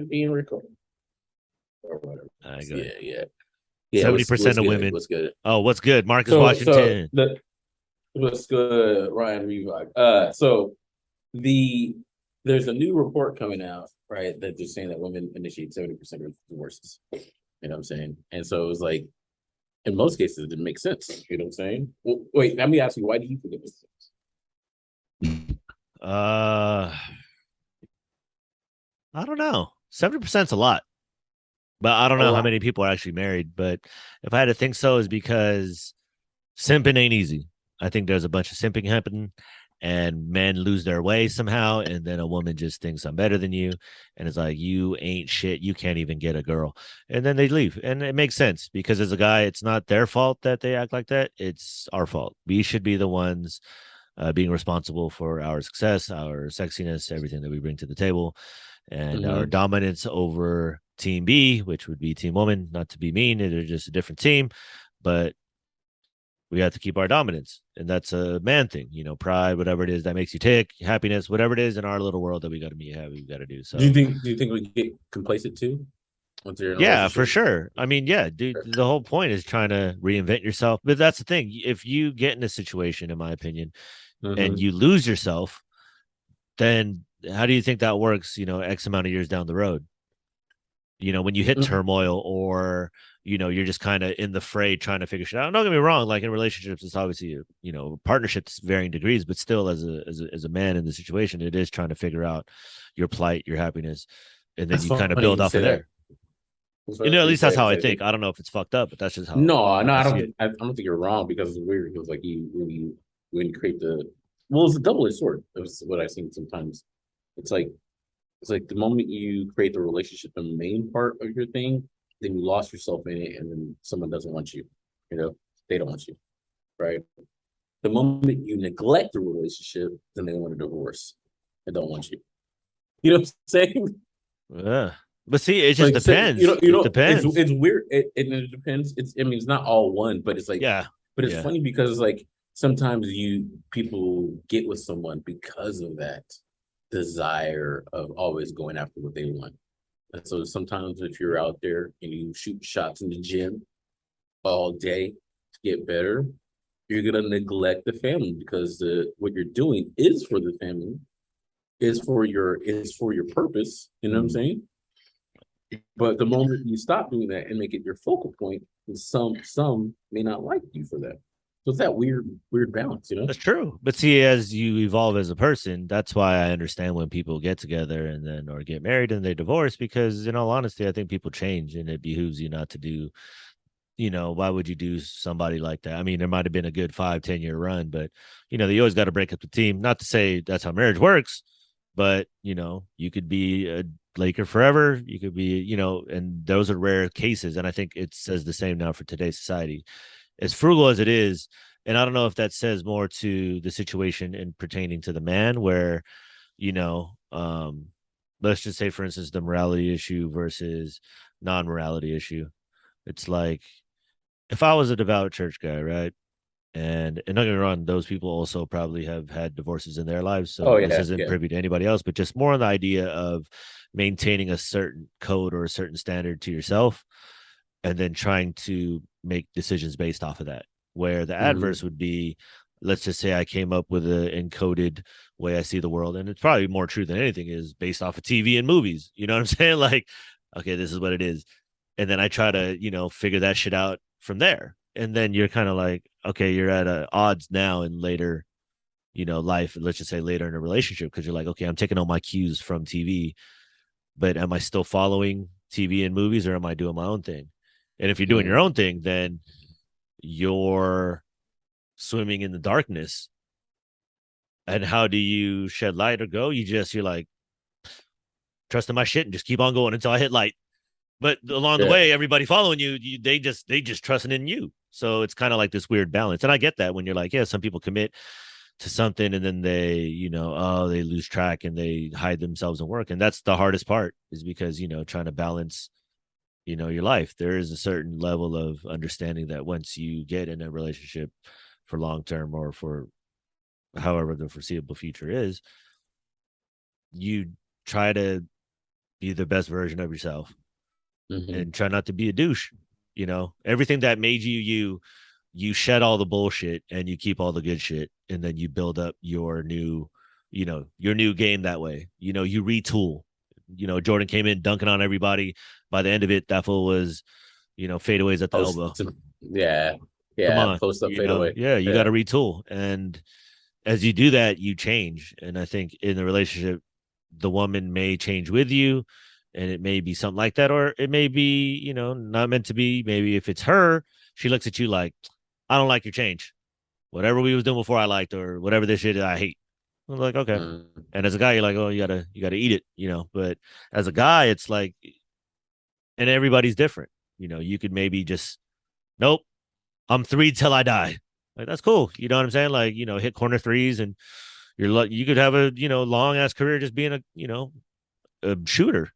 being recorded or whatever. Go ahead. Yeah, yeah, yeah. 70% What's of good? women. What's good? Oh, what's good? Marcus So Washington. the what's good, Ryan Reebok? So the there's a new report coming out, right? That they're saying that women initiate 70% of divorces. You know what I'm saying? And so it was like, in most cases, it didn't make sense. You know what I'm saying? Well, wait, let me ask you, why do you think it makes sense? Uh, I don't know. 70% is a lot, but I don't A know how lot. many people are actually married. But if I had to think so, is because simping ain't easy. I think there's a bunch of simping happening, and men lose their way somehow, and then a woman just thinks I'm better than you, and it's like you ain't shit. You can't even get a girl, and then they leave, and it makes sense because as a guy, it's not their fault that they act like that. It's our fault. We should be the ones being responsible for our success, our sexiness, everything that we bring to the table, and our Mm-hmm. dominance over Team B, which would be Team Woman. Not to be mean, they're just a different team, but we have to keep our dominance, and that's a man thing, pride, whatever it is that makes you tick, happiness, whatever it is in our little world that we got to be have, we got to do. So Do you think we get complacent too once you're in a yeah, for relationship? sure. I mean, yeah, dude, the whole point is trying to reinvent yourself. But that's the thing. If you get in a situation, in my opinion, and Mm-hmm. you lose yourself, then how do you think that works, X amount of years down the road? When you hit Mm-hmm. turmoil or, you're just kind of in the fray trying to figure shit out. Don't get me wrong. Like in relationships, it's obviously, partnerships varying degrees, but still as a man in the situation, it is trying to figure out your plight, your happiness. And then That's you kind of funny build you off of say that. there. That's funny At you least that's say how because I I think. think I don't know if it's fucked up, but that's just how no, no, I I see don't it. think I don't think you're wrong because it's weird. It was like you when you create it's a double-edged sword. That's what I've seen sometimes. It's like it's like the moment you create the relationship, the main part of your thing, then you lost yourself in it, and then someone doesn't want you. You know, they don't want you, right? The moment you neglect the relationship, then they want a divorce. They don't want you. You know what I'm saying? Yeah. But see, it just Like say depends. It depends. it's weird. It depends. It's I mean it's not all one, but it's like, Yeah. but it's Yeah. funny because like sometimes you people get with someone because of that desire of always going after what they want. And so sometimes if you're out there and you shoot shots in the gym all day to get better, you're gonna neglect the family because the what you're doing is for the family, is for your purpose. You know what I'm Mhm. saying? But the moment you stop doing that and make it your focal point, some may not like you for that. So it's that weird balance, you know? That's true. But see, as you evolve as a person, that's why I understand when people get together and then or get married and they divorce, because in all honesty, I think people change and it behooves you not to do, why would you do somebody like that? I mean, there might have been a good 5, 10 year run, but you always got to break up the team. Not to say that's how marriage works, but you could be a Laker forever. You could be, and those are rare cases. And I think it says the same now for today's society, as frugal as it is. And I don't know if that says more to the situation in pertaining to the man, where, you know, um, let's just say, for instance, the morality issue versus non morality issue. It's like if I was a devout church guy, right? And don't get me wrong, those people also probably have had divorces in their lives. So Oh this yeah, isn't yeah. privy to anybody else, but just more on the idea of maintaining a certain code or a certain standard to yourself and then trying to make decisions based off of that. Where the adverse Mm-hmm. would be, let's just say I came up with an encoded way I see the world, and it's probably more true than anything is based off of TV and movies. You know what I'm saying? Like, okay, this is what it is. And then I try to, figure that shit out from there. And then you're kind of like, okay, you're at odds now in later, life. Let's just say later in a relationship, because you're like, okay, I'm taking all my cues from TV, but am I still following TV and movies or am I doing my own thing? And if you're doing your Mm-hmm. own thing, then you're swimming in the darkness. And how do you shed light or go? You're like, trusting my shit and just keep on going until I hit light. But along the Yeah. way, everybody following you, they just trusting in you. So it's kind of like this weird balance. And I get that when you're like, yeah, some people commit to something and then they, they lose track and they hide themselves in work. And that's the hardest part, is because, trying to balance, your life. There is a certain level of understanding that once you get in a relationship for long term or for however the foreseeable future is, you try to be the best version of yourself Hmm. and try not to be a douche. Everything that made you shed all the bullshit and you keep all the good shit, and then you build up your new game that way. You retool. Jordan came in dunking on everybody. By the end of it, that fool was, fadeaways at the Post, elbow. yeah, Come yeah, on, post up, fade away. yeah, you got Yeah. to retool. And as you do that, you change. And I think in the relationship, the woman may change with you, and it may be something like that, or it may be, not meant to be. Maybe if it's her, she looks at you like, I don't like your change. Whatever we was doing before I liked, or whatever this shit I hate. I'm like, okay. Mm. And as a guy, you're like, oh, you gotta eat it. But as a guy, it's like, and everybody's different. You could maybe just, nope, I'm three till I die. Like that's cool. You know what I'm saying? Like, hit corner threes, and you could have a, long ass career just being a shooter,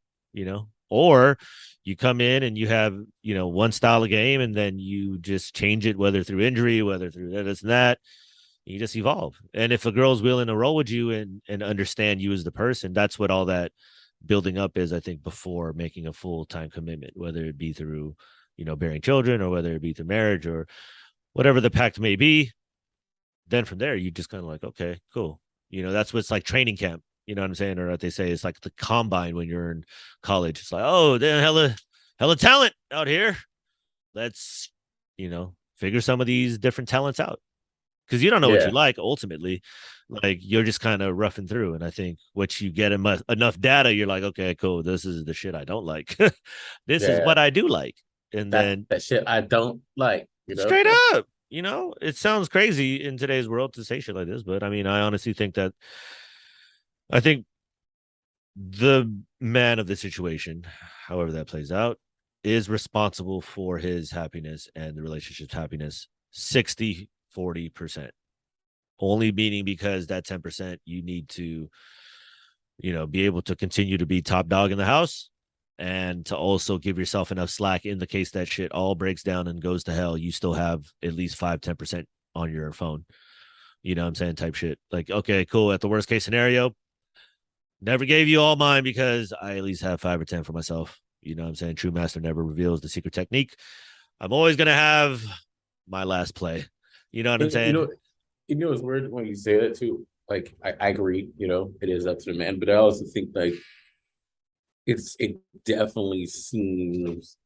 or you come in and you have, one style of game, and then you just change it, whether through injury, whether through this and that. You just evolve. And if a girl's willing to roll with you and understand you as the person, that's what all that building up is, I think, before making a full-time commitment, whether it be through, bearing children, or whether it be through marriage, or whatever the pact may be. Then from there, you just kind of like, okay, cool. That's what's like training camp. You know what I'm saying? Or what they say it's like the combine when you're in college. It's like, oh, then hella talent out here. Let's, figure some of these different talents out, because you don't know what you Yeah, like ultimately. Like you're just kind of roughing through. And I think once you get enough data, you're like, okay, cool. This is the shit I don't like. This is yeah. what I do like. And That's then that shit I don't like. You know. straight up, it sounds crazy in today's world to say shit like this, but I mean, I honestly think that I think the man of the situation, however that plays out, is responsible for his happiness and the relationship's happiness 60-40%. Only meaning because that 10% you need to, be able to continue to be top dog in the house, and to also give yourself enough slack in the case that shit all breaks down and goes to hell. You still have at least 5-10% on your phone. You know what I'm saying? Type shit. Like, okay, cool. At the worst case scenario, never gave you all mine because I at least have 5 or 10 for myself. You know what I'm saying? True master never reveals the secret technique. I'm always gonna have my last play. You know what I'm And, saying? it's weird when you say that too. Like I agree. It is up to the man, but I also think like it definitely seems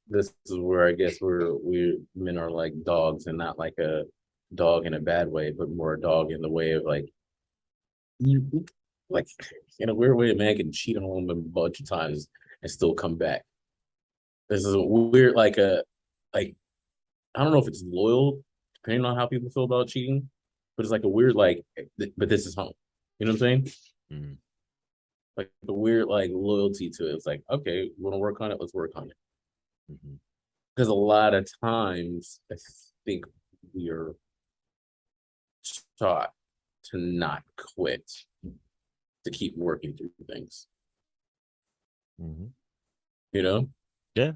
this is where I guess we men are like dogs, and not like a dog in a bad way, but more a dog in the way of like you like in a weird way a man can cheat on a woman a bunch of times and still come back. This is a weird like I don't know if it's loyal, depending on how people feel about cheating, but it's like a weird like but this is home. You know what I'm saying? Mm-hmm. Like the weird like loyalty to it. It's like, okay, you want to work on it, let's work on it. Mm-hmm. Because a lot of times I think we are taught to not quit, to keep working through things. Mm-hmm. You know? Yeah.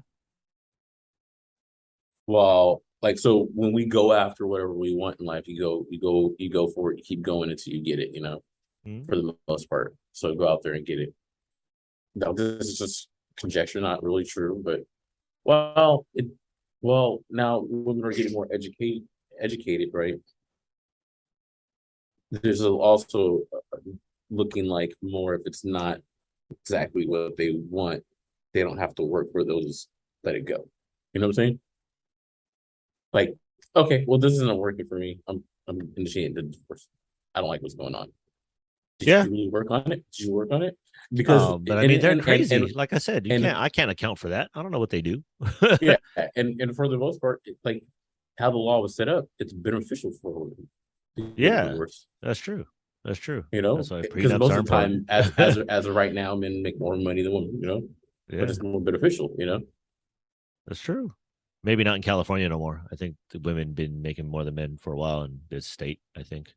Well, like so when we go after whatever we want in life, you go for it, you keep going until you get it, Mm-hmm. for the most part. So go out there and get it. Now this is just conjecture, not really true, but well, now women are getting more educated, right? There's also looking like more if it's not exactly what they want, they don't have to work for those. Let it go. You know what I'm saying? Like, okay, well, this isn't working for me. I'm initiating the divorce. I don't like what's going on. Did Yeah. you really work on it? Did you work on it? Because No, but I mean, they're crazy. and Like I said, and I can't account for that. I don't know what they do. yeah, and for the most part, like how the law was set up, it's beneficial for a woman to get a Yeah, divorce. that's true. That's true. That's why Because prenups most are of the time, important. as of right now, men make more money than women. But Yeah, it's more beneficial. that's true. Maybe not in California no more. I think the women been making more than men for a while in this state. I think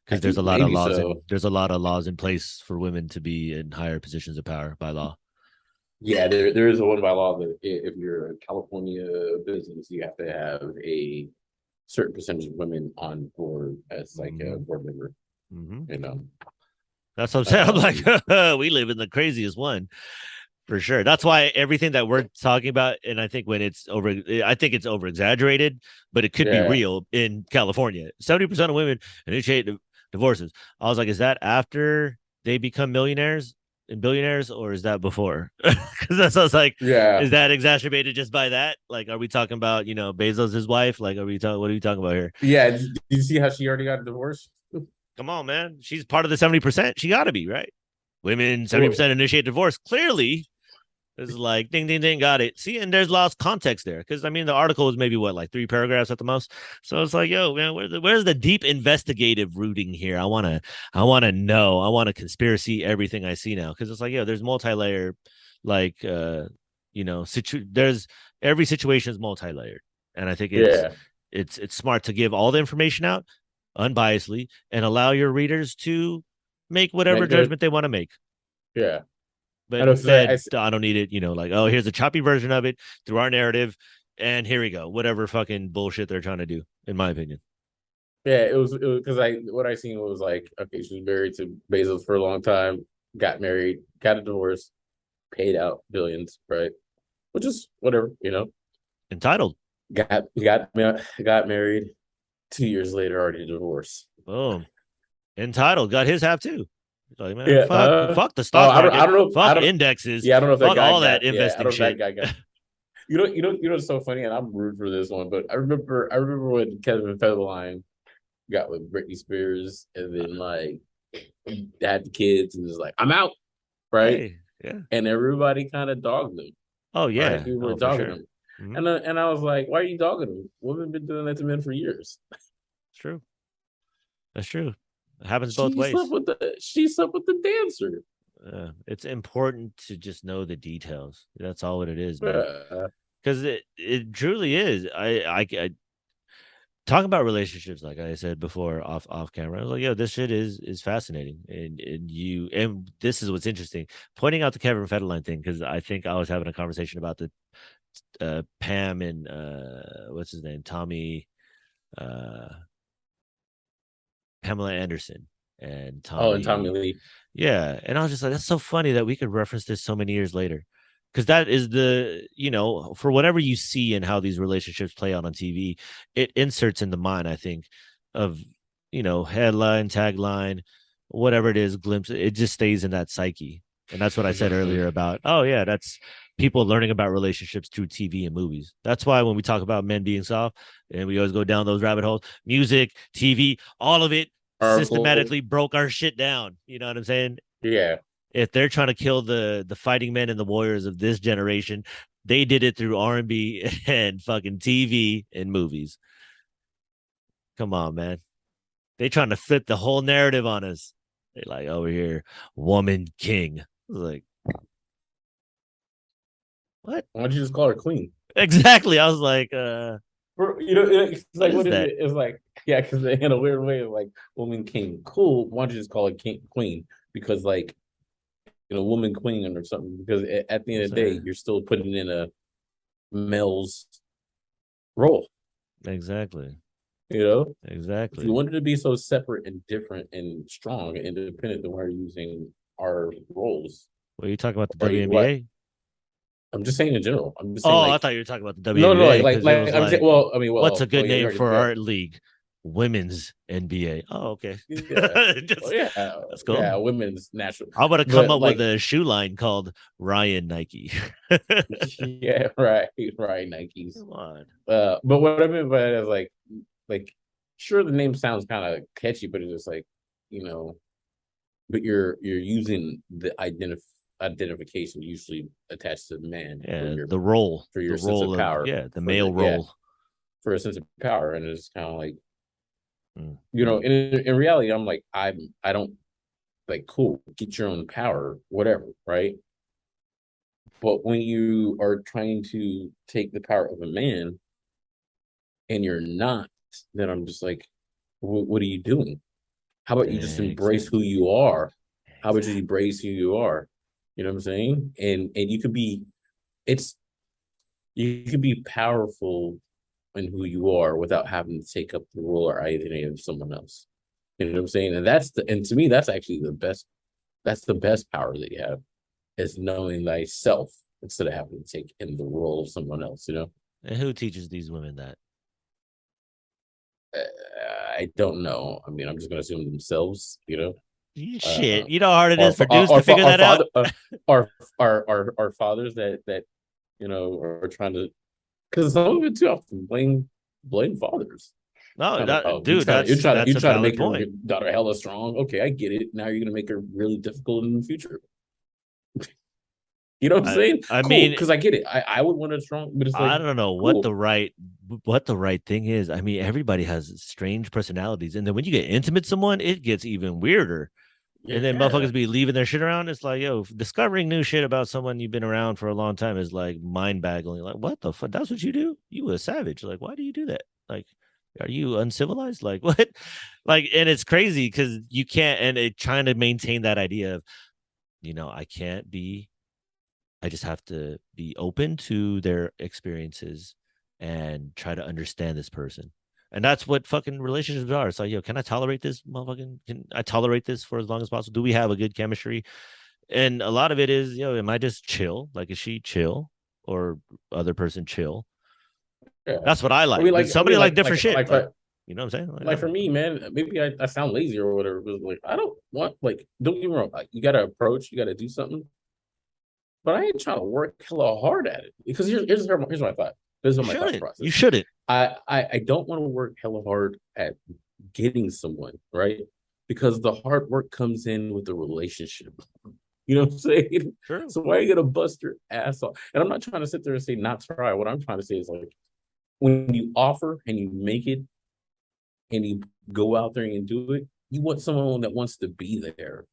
I because think maybe so. there's a lot of laws in place for women to be in higher positions of power by law. Yeah, there is a one by law that if you're a California business, you have to have a certain percentage of women on board as like a Hmm. board member. Hmm. You know, That's what I'm saying. I'm Um, like, we live in the craziest one for sure. That's why everything that we're talking about, and I think when it's over, I think it's over exaggerated, but it could be yeah, real in California. 70% of women initiate divorces. I was like, is that after they become millionaires and billionaires, or is that before? Because that's I was like, yeah, is that exacerbated just by that? Like, are we talking about Bezos, his wife? Like, are we talking? What are we talking about here? yeah. Did you see how she already got a divorce? Come on, man. She's part of the 70%. She got to be, right? Women, Well, 70% initiate divorce. Clearly, this is like ding, ding, ding, got it. See, and there's lost context there. Because I mean, the article was maybe what, like 3 paragraphs at the most. So it's like, yo, man, where's the deep investigative rooting here? I wanna know. I want to conspiracy everything I see now. Because it's like, yo, there's multi-layer, like there's every situation is multi-layered. And I think it's yeah, it's smart to give all the information out unbiasedly and allow your readers to make whatever make their judgment they want to make. yeah. I But know. So instead, I don't need it, like, oh, here's a choppy version of it through our narrative, and here we go. Whatever fucking bullshit they're trying to do, in my opinion. yeah, it was because I what I seen was like, okay, she was married to Bezos for a long time, got married, got a divorce, paid out billions, right? Which is whatever, Entitled. got married. 2 years later, already divorced. Boom. Entitled. Got his half too. Like, man, Yeah. fuck the Oh, stock I market. don't know. I Fuck don't. indexes. Yeah, I don't know if that Fuck guy all got. that Yeah, I investing don't know if that shit. guy got. What's so funny, and I'm rude for this one, but I remember when Kevin Federline got with Britney Spears, and then like had the kids, and was like, "I'm out," right? Hey, yeah. And everybody kind of dogged him, Oh, right? yeah. People were Oh, for dogging sure. him, Mm-hmm. and I was like, "Why are you dogging him? Women been doing that to men for years." It's true. That's true. It happens both She slept ways. with the dancer. It's important to just know the details. That's all what it is, man. Yeah. Because it truly is. I talk about relationships, like I said before, off camera. I was like, yo, this shit is fascinating, and this is what's interesting. Pointing out the Kevin Federline thing, because I think I was having a conversation about the Pam and what's his name, Tommy, uh Pamela Anderson and Oh, and Tommy Tommy. Lee. Yeah. And I was just like, that's so funny that we could reference this so many years later. Because that is for whatever you see and how these relationships play out on TV, it inserts in the mind, I think, of, headline, tagline, whatever it is, glimpse, it just stays in that psyche. And that's what I said earlier about, oh, yeah, that's people learning about relationships through TV and movies. That's why when we talk about men being soft and we always go down those rabbit holes, music, TV, all of it Urkel. systematically broke our shit down. You know what I'm saying? Yeah. If they're trying to kill the fighting men and the warriors of this generation, they did it through R&B and fucking TV and movies. Come on, man. They trying to flip the whole narrative on us. They like over here, woman king. Like, what? Why don't you just call her queen? Exactly. I was like, It's what like, is what is that? it? It's like, yeah, because in a weird way, like, woman king, cool. Why don't you just call it king, queen? Because, like, woman queen or something. Because at the end I'm of the day, saying. you're still putting in a male's role. Exactly. If you Exactly. wanted to be so separate and different and strong and independent, then why are you using our roles? What are you talking about the Or what? WNBA? I'm just saying in general. I'm just saying, Oh, I like, thought you were talking about the no, no, WNBA because it like was I'm saying. like, Well, I mean, what's a well, good yeah, name you're right. for Yeah, our league? Women's NBA. Oh, okay. yeah. Well, Just yeah, that's yeah, cool. women's national, I'm gonna come but up with like, a shoe line called Ryan Nike. yeah, right, right, Nikes. Come on. But what I mean by that is like, sure, the name sounds kind of catchy, but it's just like, you know, but you're using the identification usually attached to man Yeah, the role, for the your sense of role of power, the male yeah, role. for a sense of power, and it's kind of like, Mm-hmm. in reality, I don't like, cool, get your own power, whatever, right? But when you are trying to take the power of a man and you're not, then I'm just like, what are you doing? How about you just embrace who Exactly. you are? How about you Exactly. embrace who you are? You know what I'm saying? And it's you can be powerful in who you are without having to take up the role or identity of someone else. You know what I'm saying? And to me, that's actually the best. That's the best power that you have, is knowing thyself instead of having to take in the role of someone else, you know? And who teaches these women that? Uh, I don't know. I mean, I'm just going to assume themselves, you know? Shit, you know how hard it is for dudes to our, figure our that out. father, our fathers that, you know, are trying to, because some of it too often blame fathers. No, Kind of, oh, dude, you that's a try to valid make your point. daughter hella strong. Okay, I get it. Now you're gonna make her really difficult in the future. You know what I'm saying? I Cool, mean, because I get it. I would want a strong, but it's like I don't know cool. what the right thing is. I mean, everybody has strange personalities, and then when you get intimate with someone, it gets even weirder. And then Yeah, motherfuckers be leaving their shit around. It's like, yo, discovering new shit about someone you've been around for a long time is like mind boggling. Like, what the fuck? That's what you do? You a savage. Like, why do you do that? Like, are you uncivilized? Like, what? Like, and it's crazy because you can't, and it trying to maintain that idea of, I can't be, I just have to be open to their experiences and try to understand this person. And that's what fucking relationships are. It's like, yo, can I tolerate this motherfucking? Can I tolerate this for as long as possible? Do we have a good chemistry? And a lot of it is, am I just chill? Like, is she chill or other person chill? yeah. That's what I like. But somebody like different shit. Like, you know what I'm saying? Like, I like for don't me, man, maybe I sound lazy or whatever. But like, I don't want like, don't get me wrong. Like, you got to approach, you got to do something. But I ain't trying to work hella hard at it because here's my thought. This is you my thought shouldn't. You process. shouldn't. I don't want to work hella hard at getting someone, right? Because the hard work comes in with the relationship. You know what I'm saying? True. So why are you gonna bust your ass off? And I'm not trying to sit there and say not try. What I'm trying to say is like when you offer and you make it and you go out there and do it, you want someone that wants to be there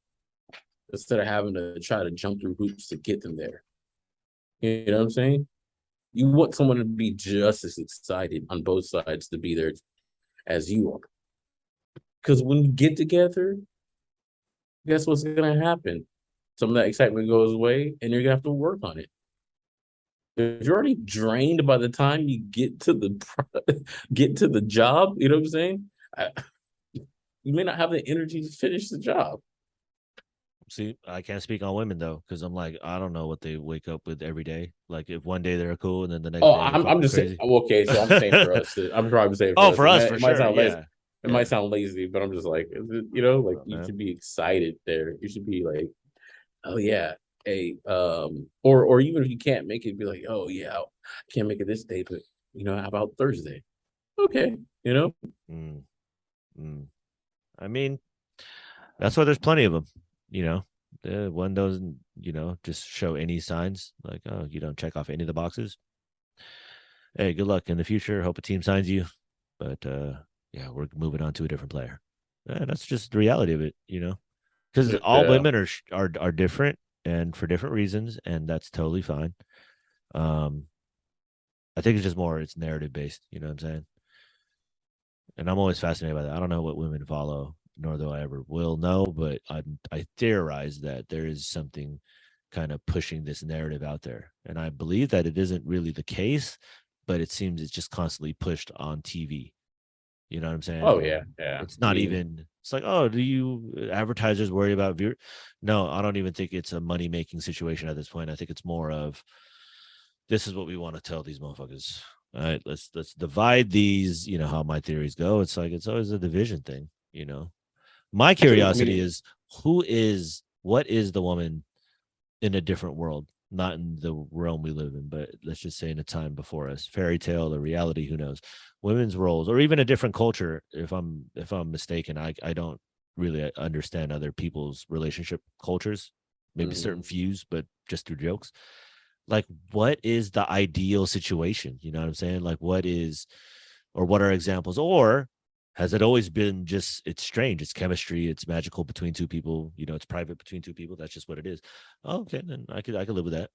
instead of having to try to jump through hoops to get them there. You know what I'm saying? You want someone to be just as excited on both sides to be there as you are. Because when you get together, guess what's gonna happen? Some of that excitement goes away, and you're gonna have to work on it. If you're already drained by the time you get to the get to the job, you know what I'm saying? You may not have the energy to finish the job. See, I can't speak on women though, because I'm like, I don't know what they wake up with every day. Like, if one day they're cool and then the next Oh, day they're I'm fucking just saying. crazy. Okay, so I'm saying for us. I'm probably saying for Oh, us. for us, for It might sure. sound lazy. Yeah. It might Yeah. sound lazy, but I'm just like, you know, like Oh, you man. should be excited there. You should be like, oh yeah, hey, or even if you can't make it, be like, oh yeah, I can't make it this day, but you know, how about Thursday? Okay, you know, Mm, mm. I mean, that's why there's plenty of them. You know, the one doesn't, just show any signs. Like, oh, you don't check off any of the boxes. Hey, good luck in the future. Hope a team signs you. But yeah, we're moving on to a different player. That's just the reality of it. Because all yeah. women are different and for different reasons, and that's totally fine. Um, I think it's just more it's narrative based. You know what I'm saying? And I'm always fascinated by that. I don't know what women follow, nor do I ever will know, but I theorize that there is something kind of pushing this narrative out there, and I believe that it isn't really the case, but it seems it's just constantly pushed on TV. You know what I'm saying? Oh yeah, And yeah. it's I not mean, even. It's like, oh, do you advertisers worry about view? No, I don't even think it's a money making situation at this point. I think it's more of this is what we want to tell these motherfuckers. All right, let's divide these. You know how my theories go. It's like it's always a division thing. My actually, I curiosity mean, is what is the woman in a different world, not in the realm we live in, but let's just say in a time before us, fairy tale or reality, who knows? Women's roles, or even a different culture. If I'm mistaken, I don't really understand other people's relationship cultures. Maybe certain mhm. fews, but just through jokes. Like, what is the ideal situation? You know what I'm saying? Like, what are examples? Or has it always been just it's strange, it's chemistry, it's magical between two people, it's private between two people, that's just what it is. Oh, okay, then I could live with that.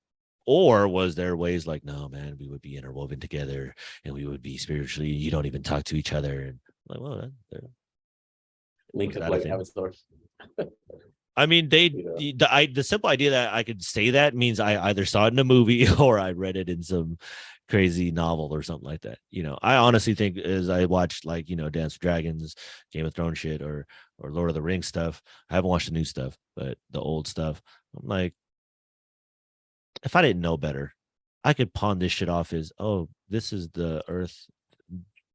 Or was there ways like, no man, we would be interwoven together and we would be spiritually, you don't even talk to each other, and like, well, Link was up that a like thing? Avatar. I mean, You know, the simple idea that I could say that means I either saw it in a movie or I read it in some crazy novel or something like that. I honestly think as I watched like, Dance with Dragons, Game of Thrones shit, or Lord of the Rings stuff. I haven't watched the new stuff, but the old stuff. I'm like, if I didn't know better, I could pawn this shit off as, oh, this is the Earth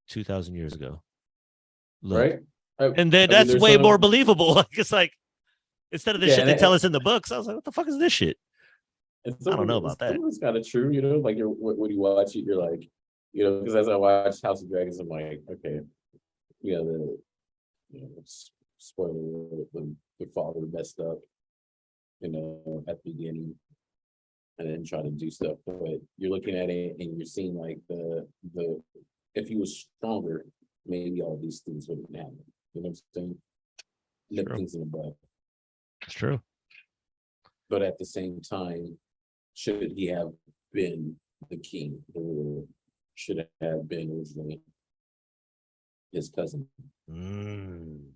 2,000 years ago. Look. right? I, And then I mean, that's there's way more some, believable. Like, it's like, instead of the yeah, shit and, they tell us in the books, I was like, what the fuck is this shit? and I some don't of know it, about some that. of it's kind of true, like you're when you watch it, you're like, because as I watch House of Dragons, I'm like, okay, the spoiler alert, when your father messed up, at the beginning, and then try to do stuff, but you're looking at it and you're seeing like the if he was stronger, maybe all these things wouldn't happen. You know what I'm saying? Nip True. things in the bud. It's true. But at the same time, should he have been the king, or should it have been originally his cousin? Mm.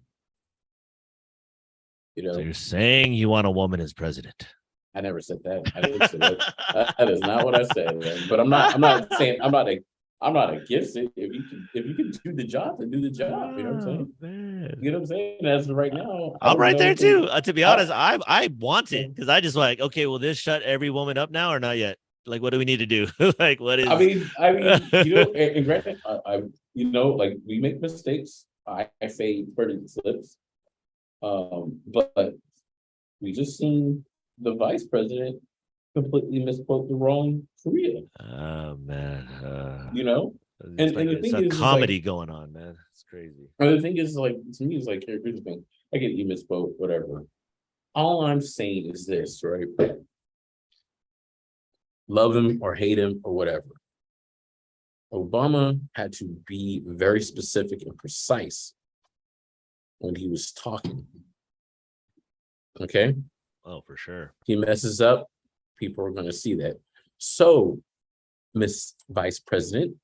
You So know, you're saying you want a woman as president? I never said that. I didn't say that. That is not what I said. Man. But I'm not saying I'm not against it. If you can do the job, then do the job. You know what I'm Oh, saying? man. You know what I'm saying? As of right now, I I'm don't right know there if they. too. To be I, honest, I want it because I just like, okay, will this shut every woman up now or not yet? Like, what do we need to do? Like, what is? and granted, like we make mistakes. I say pretty slips. But we just seen the vice president completely misquote the wrong Korea. Oh man, You know, it's like and the it's thing a is like, comedy going on, man. It's crazy. and the thing is like to me is like here's the thing. I get you misquote whatever. All I'm saying is this, right? Love him or hate him or whatever. Obama had to be very specific and precise when he was talking. Okay. Oh, for sure. He messes up, people are going to see that. So, Miss Vice President,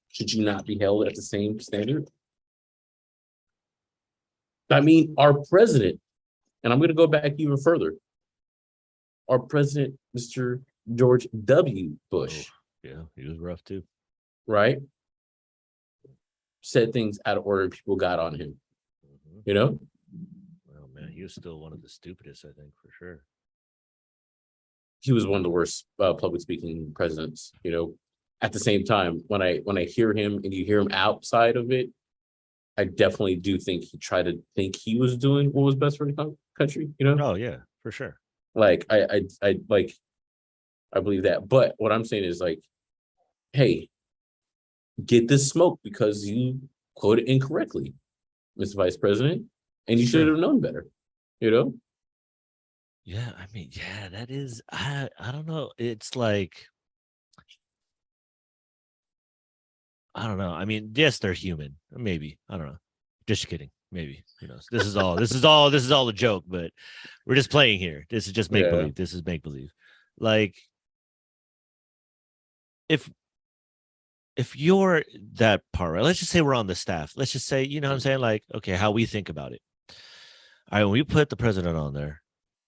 should you not be held at the same standard? I mean, our president, and I'm going to go back even further. Our president, Mr. George W. Bush, yeah, he was rough too. right? Said things out of order, people got on him. You know? Oh man, he was still one of the stupidest, I think, for sure. He was one of the worst public speaking presidents. At the same time, when I hear him and you hear him outside of it, I definitely do think he tried to think he was doing what was best for the country. Oh yeah, for sure. Like I believe that. But what I'm saying is like, hey, get this smoke because you quoted incorrectly, Mr. Vice President, and you should have known better. Yeah, I mean, yeah, that is. I don't know. It's like, I don't know. I mean, yes, they're human. Maybe. I don't know. Just kidding. Maybe. Who knows? This is all. This is all a joke. But we're just playing here. This is just make believe. This is make believe. Like, if you're that part, right? Let's just say we're on the staff. Let's just say, you know what I'm saying? Like, okay, how we think about it. All right, when we put the president on there,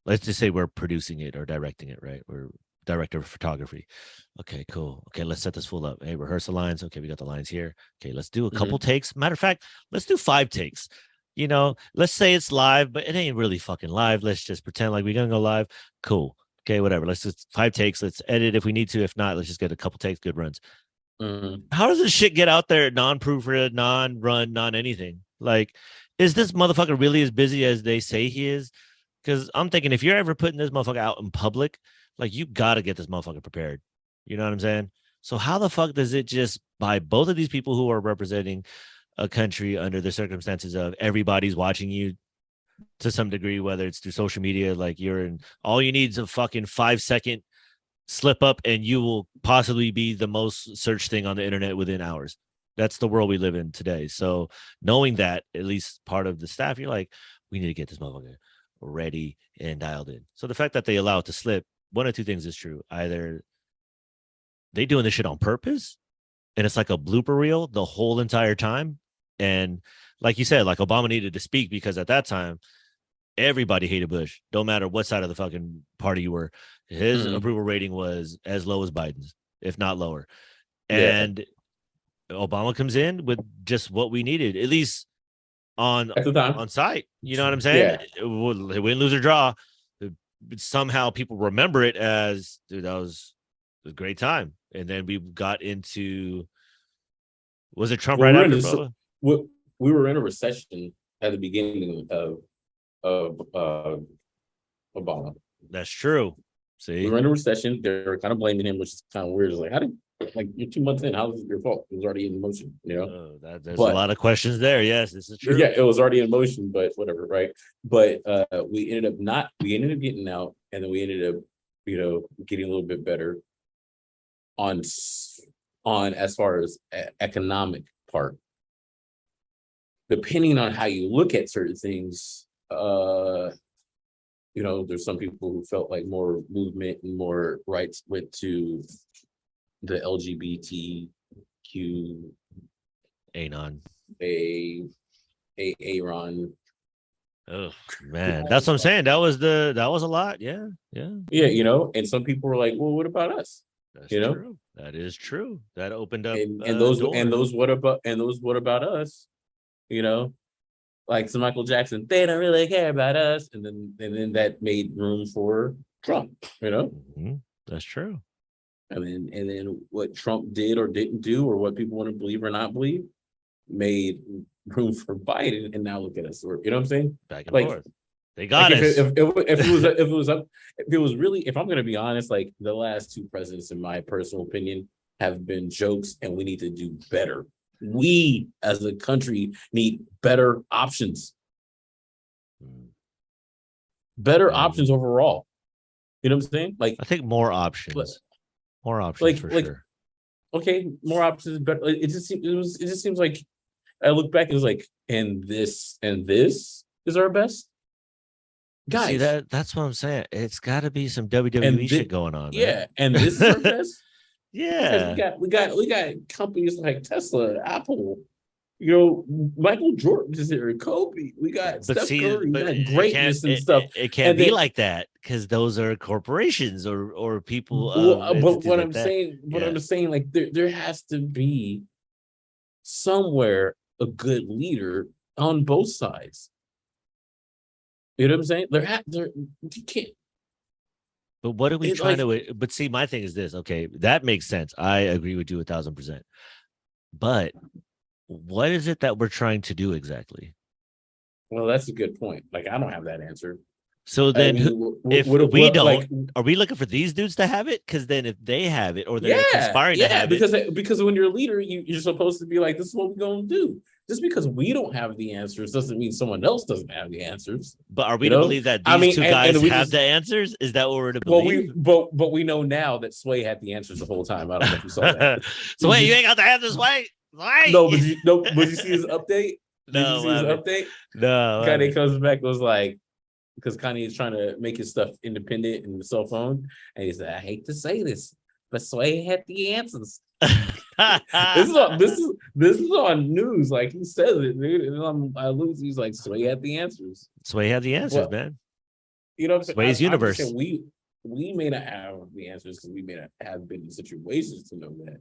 let's just say we're producing it or directing it, right? We're director of photography. Okay, cool. Okay, let's set this full up. Hey, rehearse the lines. Okay, we got the lines here. Okay, let's do a couple takes. Matter of fact, let's do 5 takes. Let's say it's live, but it ain't really fucking live. Let's just pretend like we're gonna go live. Cool. Okay, whatever. Let's just 5 takes. Let's edit if we need to. If not, let's just get a couple takes, good runs. How does this shit get out there non-proofread, non-run, non-anything? Like, is this motherfucker really as busy as they say he is? Because I'm thinking if you're ever putting this motherfucker out in public, like, you got to get this motherfucker prepared. You know what I'm saying? So how the fuck does it just, by both of these people who are representing a country under the circumstances of everybody's watching you to some degree, whether it's through social media, like all you need is a fucking 5-second slip up and you will possibly be the most searched thing on the internet within hours. That's the world we live in today. So knowing that, at least part of the staff, you're like, we need to get this motherfucker ready and dialed in. So the fact that they allow it to slip, one of 2 things is true. Either they doing this shit on purpose and it's like a blooper reel the whole entire time. And like you said, like, Obama needed to speak because at that time, everybody hated Bush. Don't matter what side of the fucking party you were. His approval rating was as low as Biden's. if not lower. Yeah. And Obama comes in with just what we needed, at least on At the time. site. You know what I'm saying? Yeah. Win, lose or draw. Somehow people remember it as, dude, that was a great time. And then we got into, was it Trump Well, right we were in after, this. Bubba? We were in a recession at the beginning of Obama. That's true. We See, were in a recession. They were kind of blaming him, which is kind of weird. It's like, how did like you're 2 months in? How is it your fault? It was already in motion, you know. there's a But lot of questions there. Yes, this is true. yeah, it was already in motion, but whatever, right? But we ended up not. We ended up getting out, and then we ended up, getting a little bit better on as far as economic part. Depending on how you look at certain things, there's some people who felt like more movement and more rights went to the LGBTQ Anon. Aaron. Oh man, that's what I'm saying. That was a lot. Yeah. Yeah, and some people were like, well, what about us? That's true. That is true. That opened up and those what about us? Like some Michael Jackson, they don't really care about us, and then that made room for Trump, Mm-hmm. That's true. and then what Trump did or didn't do, or what people want to believe or not believe, made room for Biden, and now look at us. You know what I'm saying? Back and Like, forth. They got us. If I'm gonna be honest, like the last two presidents, in my personal opinion, have been jokes, and we need to do better. We as a country need better options. Better options overall. You know what I'm saying? Like, I think more options. More options for sure. Okay, more options, but it just seems like I look back and it's like, and this is our best. Guys, see that's what I'm saying. It's got to be some WWE shit going on. Yeah, man. and this is our best. Yeah, we got companies like Tesla, Apple, Michael Jordan is here, Kobe. We got Steph Curry, we got greatness and stuff. It can't be like that because those are corporations or people. But what I'm saying, like there has to be somewhere a good leader on both sides. You know what I'm saying? You can't. But what are we trying to? But see, my thing is this. Okay, that makes sense. I agree with you 1,000%. But what is it that we're trying to do exactly? Well, that's a good point. Like, I don't have that answer. So then, if we don't, are we looking for these dudes to have it? Because then, if they have it, or they're conspiring to have it, because when you're a leader, you're supposed to be like, "This is what we're going to do." Just because we don't have the answers doesn't mean someone else doesn't have the answers. But are we to believe that these two guys have the answers? Is that what we're to believe? Well, but we know now that Sway had the answers the whole time. I don't know if you saw that. Sway, you ain't got the answers, Sway. No, but you see his update? Did you see his update? No. Kanye comes back and was like, because Kanye is trying to make his stuff independent in the cell phone, and he said, "I hate to say this, but Sway had the answers." This is on news. Like, he says it, dude. And I lose. He's like, Sway had the answers. Sway had the answers, man. You know what I'm saying? Sway's universe. We may not have the answers because we may not have been in situations to know that.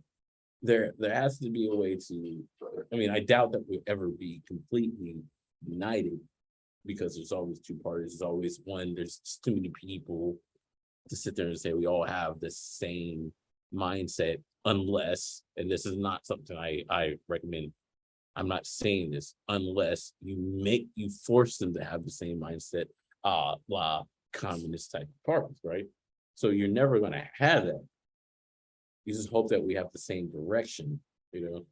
There has to be a way to. I mean, I doubt that we'll ever be completely united, because there's always two parties. There's always one. There's just too many people to sit there and say we all have the same mindset, unless, and this is not something I recommend. I'm not saying this, unless you force them to have the same mindset, blah, communist type of parties, right? So you're never going to have that. You just hope that we have the same direction, And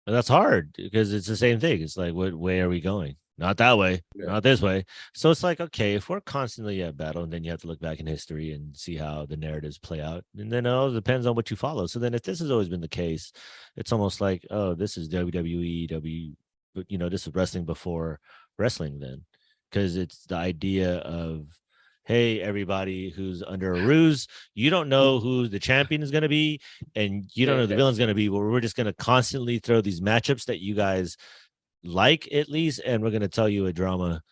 that's hard because it's the same thing. It's like, what way are we going? Not that way, not this way. So it's like, okay, if we're constantly at battle, and then you have to look back in history and see how the narratives play out. And then it all depends on what you follow. So then if this has always been the case, it's almost like, oh, this is WWE, this is wrestling before wrestling then. Because it's the idea of, hey, everybody who's under a ruse, you don't know who the champion is going to be, and you don't know who the villain's going to be. Well, we're just going to constantly throw these matchups that you guys like, at least, and we're going to tell you a drama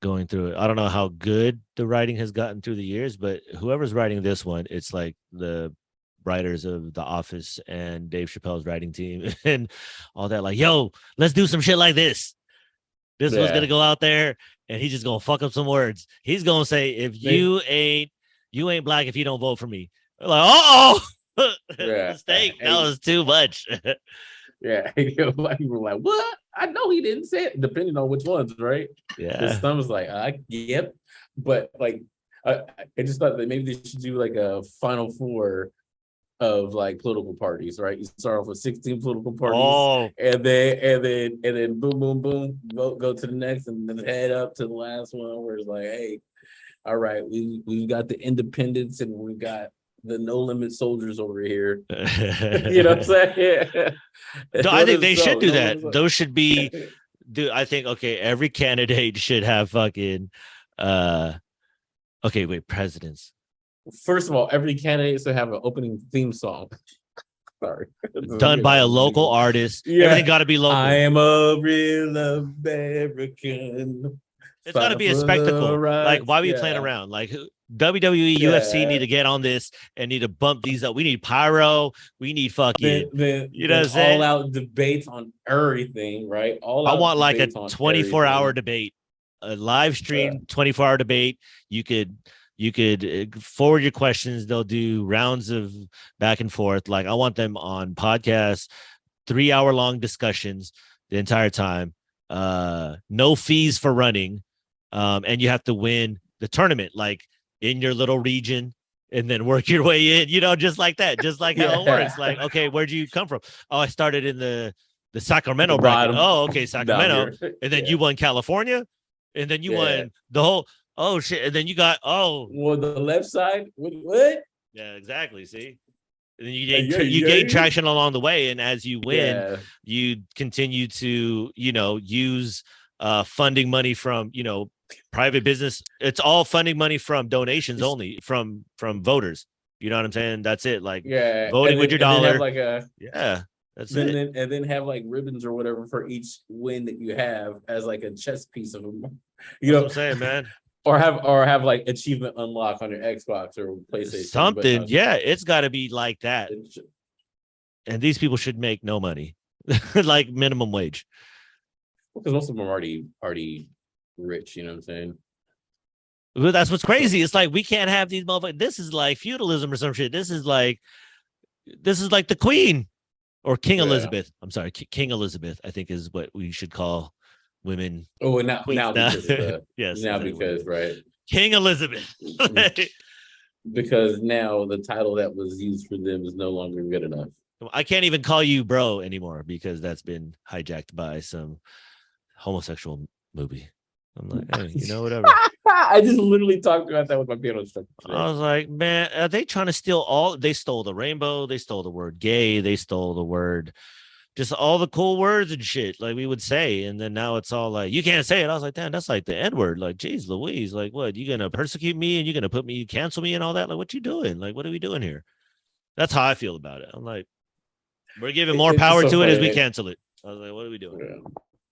going through it. I don't know how good the writing has gotten through the years, but whoever's writing this one, it's like the writers of The Office and Dave Chappelle's writing team and all that. Like, yo, let's do some shit like this. This was gonna go out there, and he's just gonna fuck up some words. He's gonna say, "If you ain't black if you don't vote for me." We're like, oh, mistake. That was too much. Yeah, black people were like, "What? I know he didn't say it." Depending on which ones, right? Yeah. Some was like, "Yep," but like, I just thought that maybe they should do like a final four of like political parties, right? You start off with 16 political parties, and then boom, boom, boom, go to the next, and then head up to the last one where it's like, hey, all right, we've got the independents and we got the no limit soldiers over here. You know what I'm saying? No, I think they should do that. Those should be. I think every candidate should have fucking. Okay, wait, presidents. First of all, every candidate should have an opening theme song. Sorry. Done by a local artist. Yeah. Everything got to be local. I am a real American. It's got to be a spectacle. Like, why are we playing around? Like, WWE, UFC need to get on this and need to bump these up. We need pyro. We need fucking, you know what I'm saying? All out debates on everything, right? I want like a 24-hour debate, a live stream 24-hour debate. You could forward your questions. They'll do rounds of back and forth. Like, I want them on podcasts, 3-hour long discussions the entire time. No fees for running. And you have to win the tournament, like in your little region, and then work your way in, just like that, just like how it works. Like, okay, where'd you come from? Oh, I started in the Sacramento bracket. Oh, okay, Sacramento. And then you won California, and then you won the whole. Oh shit! And then you got well the left side. What? Yeah, exactly. See, and then you gain traction along the way, and as you win, you continue to use funding money from private business. It's all funding money from donations only from voters. You know what I'm saying? That's it. Like voting with your dollar. That's it. And then have like ribbons or whatever for each win that you have as like a chess piece of them. You know what I'm saying, man? Or have like achievement unlock on your Xbox or PlayStation. Something, it's got to be like that. And these people should make no money, like minimum wage. Because most of them are already rich. You know what I'm saying? Well, that's what's crazy. It's like we can't have these motherfuckers. This is like feudalism or some shit. This is like the Queen or King Elizabeth. I'm sorry, King Elizabeth. I think is what we should call women. Oh, and now because yes, now because right, King Elizabeth. Because now the title that was used for them is no longer good enough. I can't even call you bro anymore because that's been hijacked by some homosexual movie. I'm like, hey, whatever. I just literally talked about that with my piano instructor today. I was like, man, are they trying to steal they stole the rainbow, they stole the word gay, they stole the word, just all the cool words and shit like we would say. And then now it's all like, you can't say it. I was like, damn, that's like the N-word. Like, geez Louise, like what? You gonna persecute me and you're gonna cancel me and all that? Like, what you doing? Like, what are we doing here? That's how I feel about it. I'm like, we're giving more power to it as we cancel it. I was like, what are we doing?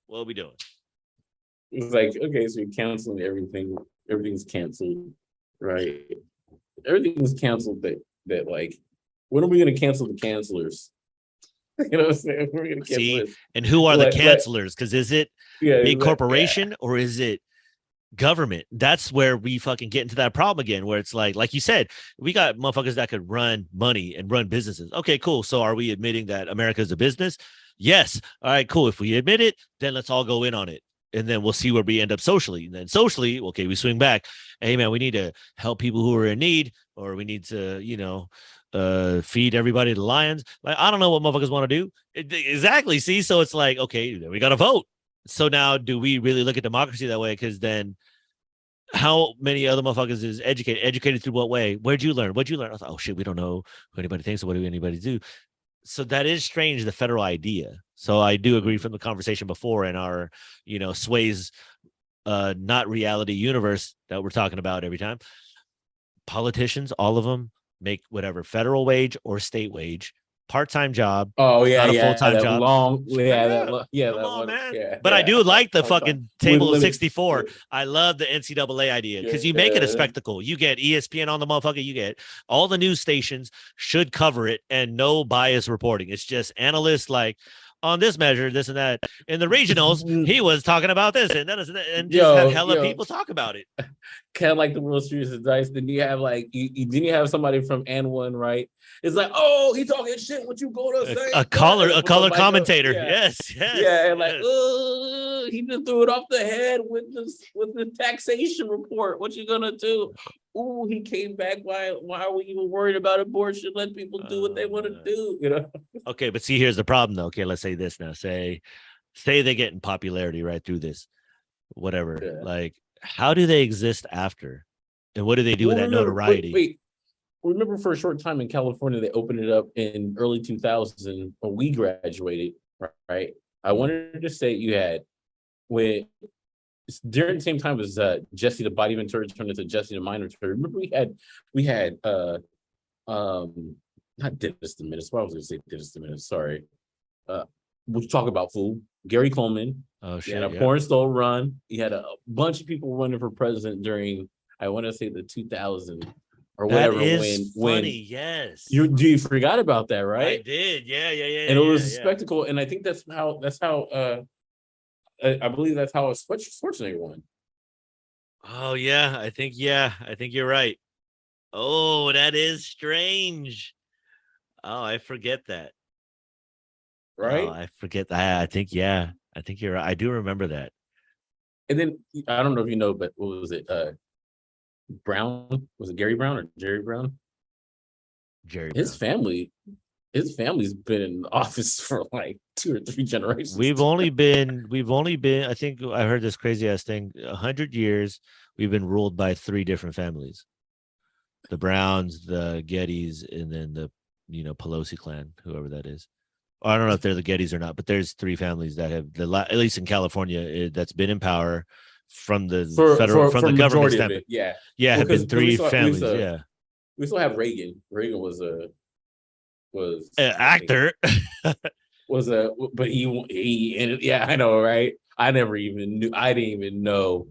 What are we doing? It's like, okay, so you're canceling everything. Everything's canceled, right? Everything's canceled that like, when are we going to cancel the cancelers? You know what I'm saying? We're going to cancel this. And who are the cancelers? Because is it big corporation or is it government? That's where we fucking get into that problem again, where it's like you said, we got motherfuckers that could run money and run businesses. Okay, cool. So are we admitting that America is a business? Yes. All right, cool. If we admit it, then let's all go in on it. And then we'll see where we end up socially. And then socially, okay, we swing back. Hey, man, we need to help people who are in need, or we need to, feed everybody to lions. Like, I don't know what motherfuckers want to do. Exactly. See, so it's like, okay, we got to vote. So now do we really look at democracy that way? Because then how many other motherfuckers is educated? Educated through what way? Where'd you learn? What'd you learn? I thought, oh, shit, we don't know who anybody thinks. So what do anybody do? So that is strange, the federal idea. So I do agree from the conversation before in our, sways, not reality universe that we're talking about every time. Politicians, all of them make whatever federal wage or state wage, part-time job. Oh It's yeah, not a yeah, full-time that job. long, Straight yeah, up. yeah, Come that on, one, man. yeah, But I yeah. do like the Part time fucking with table of limits. 64. I love the NCAA idea because you make it a Yeah. spectacle. You get ESPN on the motherfucker. You get all the news stations should cover it and no bias reporting. It's just analysts like on this measure, this and that. In the regionals, he was talking about this and that, and just have hella Yo, people talk about it. kind of like the World Series of Dice. Then you have like then you have somebody from N one, right? It's like, oh, he talking shit. What you gonna say? A color, And a put the color mic up. commentator. Yeah, Yes, yes, yeah, and like, yes. he just threw it off the head with the taxation report. What you gonna do? Ooh, he came back. Why are we even worried about abortion? Let people do what they want to do. You know. Okay, but see, here's the problem, though. Okay, let's say this now. Say they get in popularity right through this, whatever. Yeah. Like, how do they exist after, and what do they do with that Remember, notoriety? wait. Remember, for a short time in California, they opened it up in early 2000 when we graduated. Right. I wanted to say you had when during the same time as Jesse the Body Ventura turned into Jesse the Mind Ventura. Remember, we had not Dennis the Menace. Why was I going to say Dennis the Menace? Sorry. We'll talk about food. Gary Coleman. Oh shit! You had a porn store run. You had a bunch of people running for president during, I want to say, the 2000 or That whatever. is when funny. Yes, you forgot about that, I right? did. Yeah. And it was a spectacle. And I think that's how I believe that's how Schwarzenegger won. Oh yeah, I think you're right. Oh, that is strange. Oh, I forget that. Oh, Right. I forget that. I think you're right. I do remember that. And then I don't know if you know, but what was it? Brown, was it Gary Brown or Jerry Brown? Jerry His Brown. family, his family's been in office for like 2 or 3 generations. We've only been, I think I heard this crazy ass thing, 100 years we've been ruled by 3 different families. The Browns, the Gettys, and then the Pelosi clan, whoever that is. I don't know if they're the Gettys or not, but there's 3 families that have at least in California that's been in power from the federal from the government standpoint. Yeah, Yeah, well, have been 3 still, families. Yeah, we still have Reagan. Reagan was actor. But he and yeah, I know, right? I didn't even know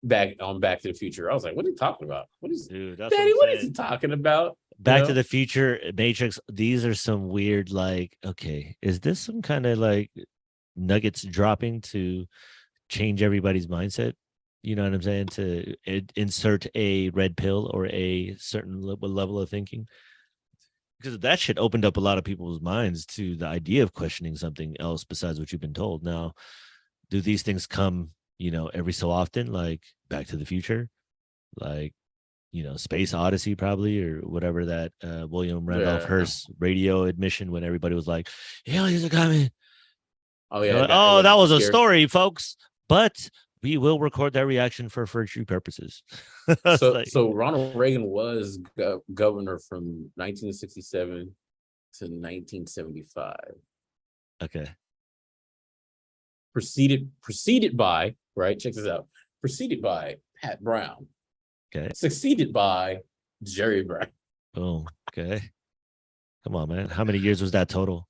Back to the Future. I was like, what are you talking about? What is Dude, that's Daddy? what What I'm is saying. he talking about? Back to the Future, Matrix. These are some weird, like, okay, is this some kind of like nuggets dropping to change everybody's mindset? You know what I'm saying? To insert a red pill or a certain level of thinking, because that shit opened up a lot of people's minds to the idea of questioning something else besides what you've been told. Now, do these things come, every so often, like Back to the Future, like Space Odyssey, probably, or whatever that William Randolph Hearst radio admission when everybody was like, aliens are coming. Oh yeah. Oh, that was a story, folks. But we will record that reaction for future purposes. So Ronald Reagan was governor from 1967 to 1975. Okay. Preceded by, right? Check this out. Preceded by Pat Brown. Okay. Succeeded by Jerry Brown. Oh, okay. Come on, man. How many years was that total?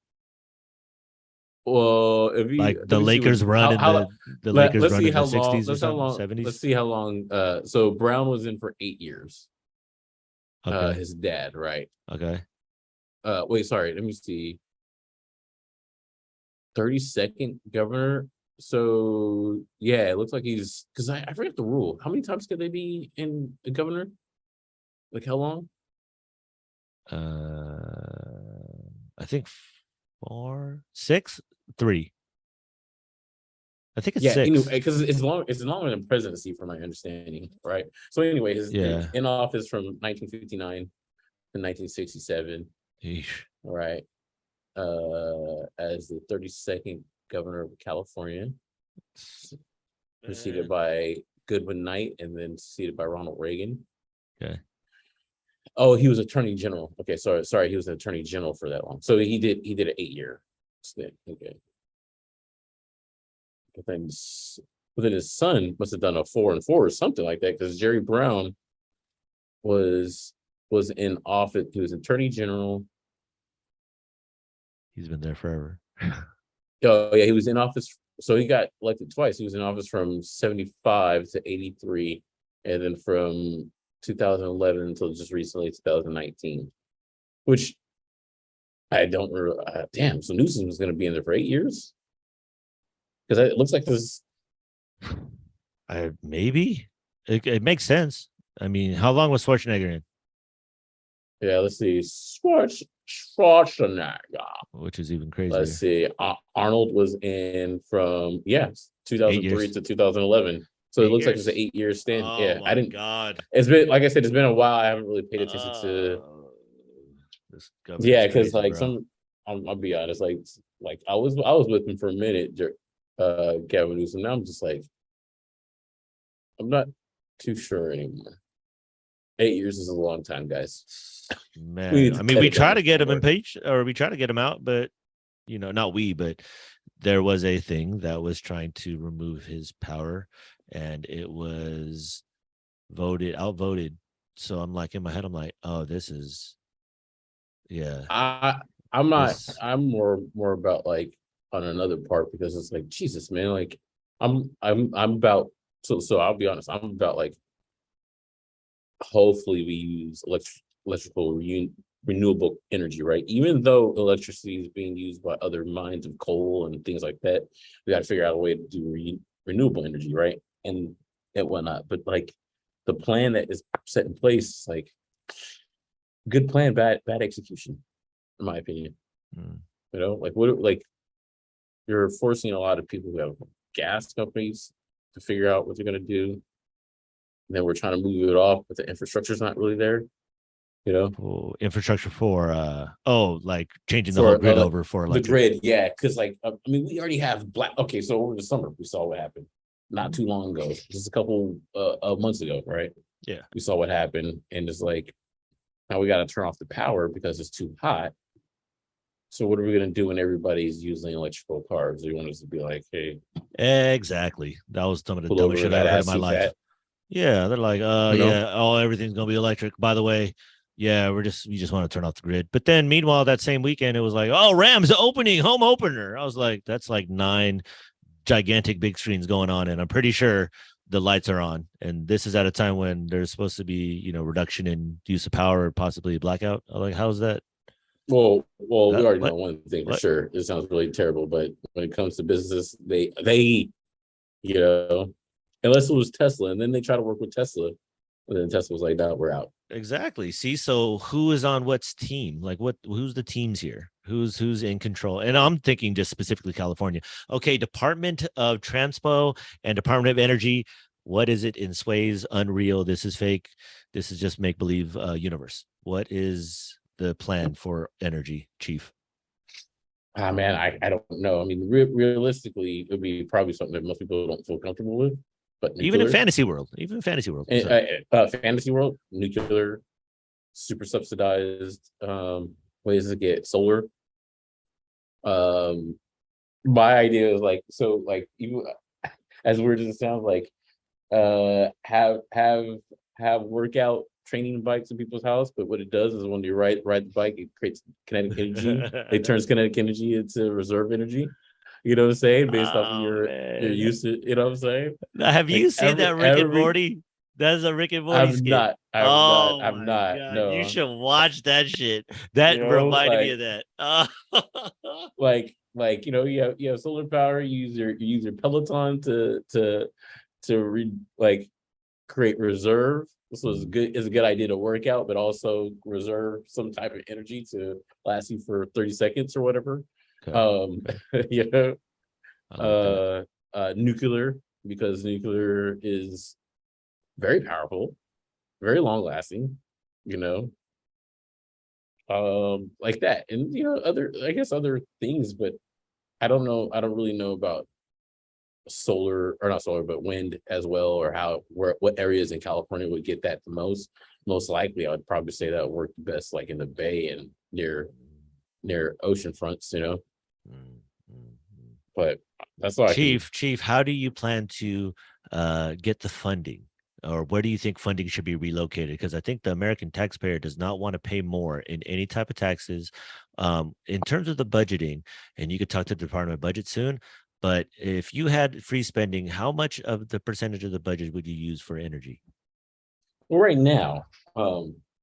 Well, if you like the Lakers run in the Lakers run in the 60s or something, 70s. Let's see how long. So Brown was in for 8 years. Okay. His dad, right? Okay. Wait, sorry. Let me see. 32nd governor. So yeah, it looks like he's, because I forget the rule. How many times could they be in a governor? Like how long? I think 4, 6, 3. I think it's 6. Anyway, because it's longer than presidency, from my understanding, right? So anyway, his in office from 1959 to 1967. Eesh. Right. As the 32nd governor of California, preceded by Goodwin Knight, and then succeeded by Ronald Reagan. Okay. Oh, he was attorney general. Okay, sorry, he was an attorney general for that long. So he did an 8-year stint. Okay. But then his son must have done a 4 and 4 or something like that, because Jerry Brown was in office. He was attorney general. He's been there forever. Oh yeah, he was in office. So he got elected twice. He was in office from 75 to 83, and then from 2011 until just recently 2019. Which I don't. Damn. So Newsom was going to be in there for 8 years because it looks like this. I maybe it makes sense. I mean, how long was Schwarzenegger in? Yeah, let's see. Schwarzenegger. Which is even Let's crazier. see. Arnold was in from 8 2003 years. to 2011. So it 8 looks like it's an years. 8 year stint. Oh Yeah, I my didn't. god. It's been like I said, it's been a while. I haven't really paid attention to. Uh, this Yeah, governor's because crazy, like bro. some, I'll be honest. Like I was with him for a minute. Gavin Newsom. Now I'm just like I'm not too sure anymore. 8 years is a long time, guys. We Man, need I to mean, cut we it down try a to bit get him more. impeached, or we try to get him out, but not we, but there was a thing that was trying to remove his power, and it was outvoted. So I'm like, in my head, I'm like, oh, this is, yeah, I I'm not. this. I'm more about like on another part because it's like Jesus, man. Like I'm about so I'll be honest. I'm about like hopefully we use electrical renewable energy, right? Even though electricity is being used by other mines of coal and things like that, we got to figure out a way to do renewable energy, right? And whatnot. But like the plan that is set in place, like good plan, bad execution, in my opinion. Mm. Like what like you're forcing a lot of people who have gas companies to figure out what they're gonna do. And then we're trying to move it off, but the infrastructure's not really there, you know. Infrastructure for like changing the whole For grid over for the electric. grid, yeah, because like I mean, we already have black. Okay, so over the summer we saw what happened not too long ago, just a couple of months ago, right? Yeah. We saw what happened, and it's like now we got to turn off the power because it's too hot. So what are we gonna do when everybody's using electrical cars? You want us to be like, hey, Exactly. That was some of the pull dumbest over shit I that ever heard in ass my too life. fat, Yeah, they're like, you know? yeah, oh, everything's gonna be electric. By the way, yeah, we just want to turn off the grid. But then meanwhile, that same weekend, it was like, oh, Rams opening home opener. I was like, that's like 9 gigantic big screens going on, and I'm pretty sure the lights are on. And this is at a time when there's supposed to be, reduction in use of power, or possibly a blackout. I'm like, how's that? Well, we already What? know one thing for What? sure. It sounds really terrible, but when it comes to business, they you know, unless it was Tesla, and then they try to work with Tesla, and then Tesla was like, "No, we're out." Exactly. See, so who is on what's team? Like who's the teams here? Who's in control? And I'm thinking just specifically California. Okay, Department of Transpo and Department of Energy. What is it in Sway's Unreal? This is fake. This is just make believe universe. What is the plan for energy, Chief? Ah, man, I don't know. I mean, realistically, it would be probably something that most people don't feel comfortable with, but Even in nuclear. fantasy world, what's And, up? fantasy world, nuclear, super subsidized ways to get solar. Um, my idea is like so, like even as weird as it sounds, like have workout training bikes in people's house, but what it does is when you ride the bike, it creates kinetic energy. It turns kinetic energy into reserve energy. You know what I'm saying? Based off of Oh your man. use, you know what I'm saying? Now, have you Like seen that Rick and Morty? That's a Rick and Morty skit. Oh I've my not. god, you No, should watch that shit. you That know, reminded me of that. Oh. like you have solar power. You use your Peloton to like create reserve. This was Mm, good. It's a good idea to work out, but also reserve some type of energy to last you for 30 seconds or whatever. okay, Um, okay, you know, I like that. nuclear because nuclear is very powerful, very long lasting. You know, like that, and other I guess other things, but I don't know. I don't really know about solar or not solar, but wind as well, or what areas in California would get that the most. Most likely, I would probably say that would work best like in the Bay and near ocean fronts, Mm, mm, mm. But that's all I can. Chief, how do you plan to get the funding? or where do you think funding should be relocated? Because I think the American taxpayer does not want to pay more in any type of taxes. In terms of the budgeting, and you could talk to the Department of Budget soon, but if you had free spending, how much of the percentage of the budget would you use for energy? Well, right now,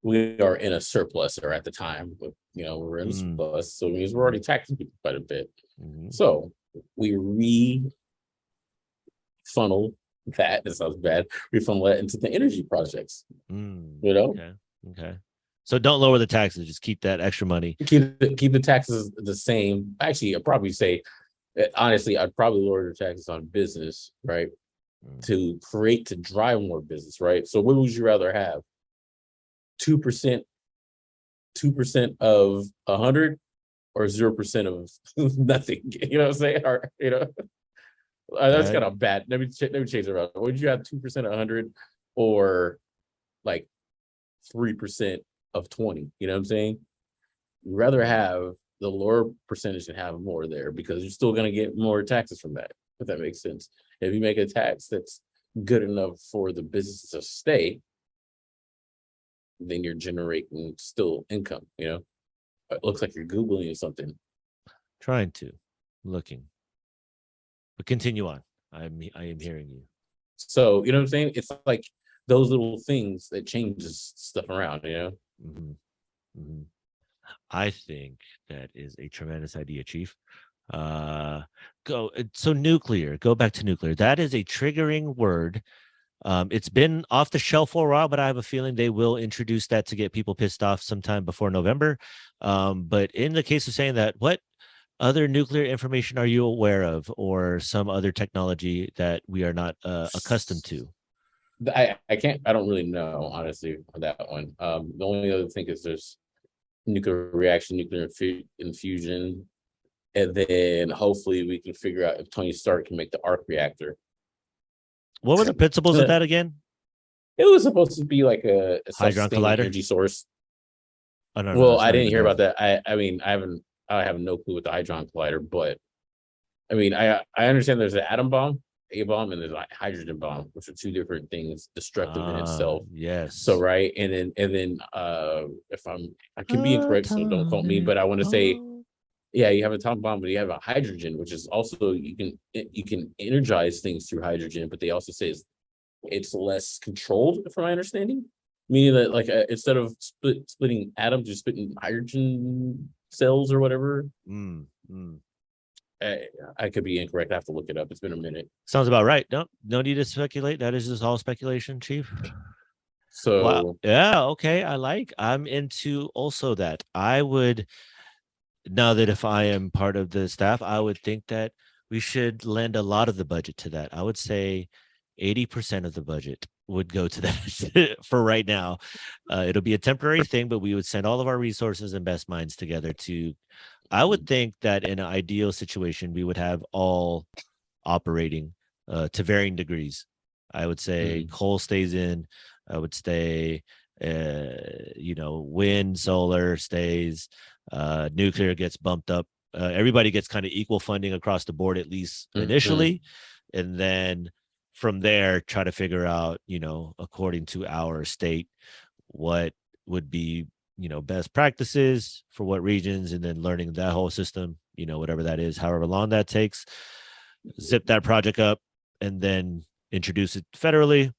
we are in a surplus, or at the time, but, we're in a Mm, surplus, so it means we're already mhm, taxing people quite a bit. mhm, So we funnel that, it sounds bad, we funnel that into the energy projects, mm. you know, Okay. Okay. So don't lower the taxes, just keep that extra money. keep the taxes the same. Actually, I'd probably say, honestly, I'd probably lower the taxes on business, right? Mm. To drive more business, right? So what would you rather have? 2%, 2% of 100, or 0% of nothing? You know what I'm saying? Or, that's That kind of bad. Let me change it around. Would you have 2% of 100, or like 3% of 20? You know what I'm saying? You'd rather mm, have the lower percentage and have more there, because you're still going to get more taxes from that, if that makes sense. If you make a tax that's good enough for the business to stay, then you're generating still income. It looks like you're Googling something. trying to looking. But continue on. I am hearing you. So, you know what I'm saying? It's like those little things that changes stuff around. Mhm, mhm. I think that is a tremendous idea, Chief. So nuclear. Go back to nuclear. That is a triggering word. It's been off the shelf for a while, but I have a feeling they will introduce that to get people pissed off sometime before November. But in the case of saying that, what other nuclear information are you aware of, or some other technology that we are not accustomed to? I don't really know, honestly, on that one. The only other thing is there's nuclear reaction, infusion, and then hopefully we can figure out if Tony Stark can make the arc reactor. What were the principles of It that again? was supposed to be like a Hadron self-sustaining collider? energy source. Oh no, no, Well, that's I not didn't even hear that. about that. I mean, I have no clue with the Hadron Collider, but I mean, I understand there's an atom bomb, a bomb, and there's a hydrogen bomb, which are two different things, destructive in itself. So Yes. right, and then if I can be incorrect, so don't quote me, Atomic but I want to say, bomb. yeah, you have a atom bomb, but you have a hydrogen, which is also, you can energize things through hydrogen, but they also say it's less controlled, from my understanding. Meaning that, like, instead of splitting atoms, you're splitting hydrogen cells or whatever. Mm, mm. I, I could be incorrect. I have to look it up. It's been a minute. Sounds about right. No, no need to speculate. That is just all speculation, Chief. Wow. So, Yeah. Okay. I'm into also that. I would, now that if I am part of the staff, I would think that we should lend a lot of the budget to that. I would say 80% of the budget would go to that for right now. It'll be a temporary thing, but we would send all of our resources and best minds together to, I would think that in an ideal situation, we would have all operating to varying degrees. I would say mm, coal stays in. I would stay, wind, solar stays. Nuclear gets bumped up. Everybody gets kind of equal funding across the board, at least mm, initially, and then from there try to figure out, according to our state, what would be best practices for what regions, and then learning that whole system, whatever that is, however long that takes, zip that project up, and then introduce it federally,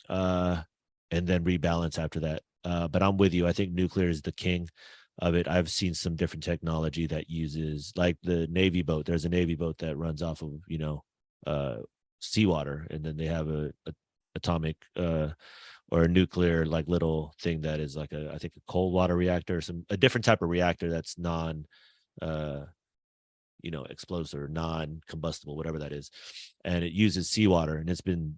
uh, and then rebalance after that. But I'm with you. I think nuclear is the king of it. I've seen some different technology that uses, like the Navy boat. There's a Navy boat that runs off of uh, seawater, and then they have a atomic or a nuclear like little thing that is like I think a cold water reactor, a different type of reactor that's non uh explosive or non-combustible, whatever that is, and it uses seawater, and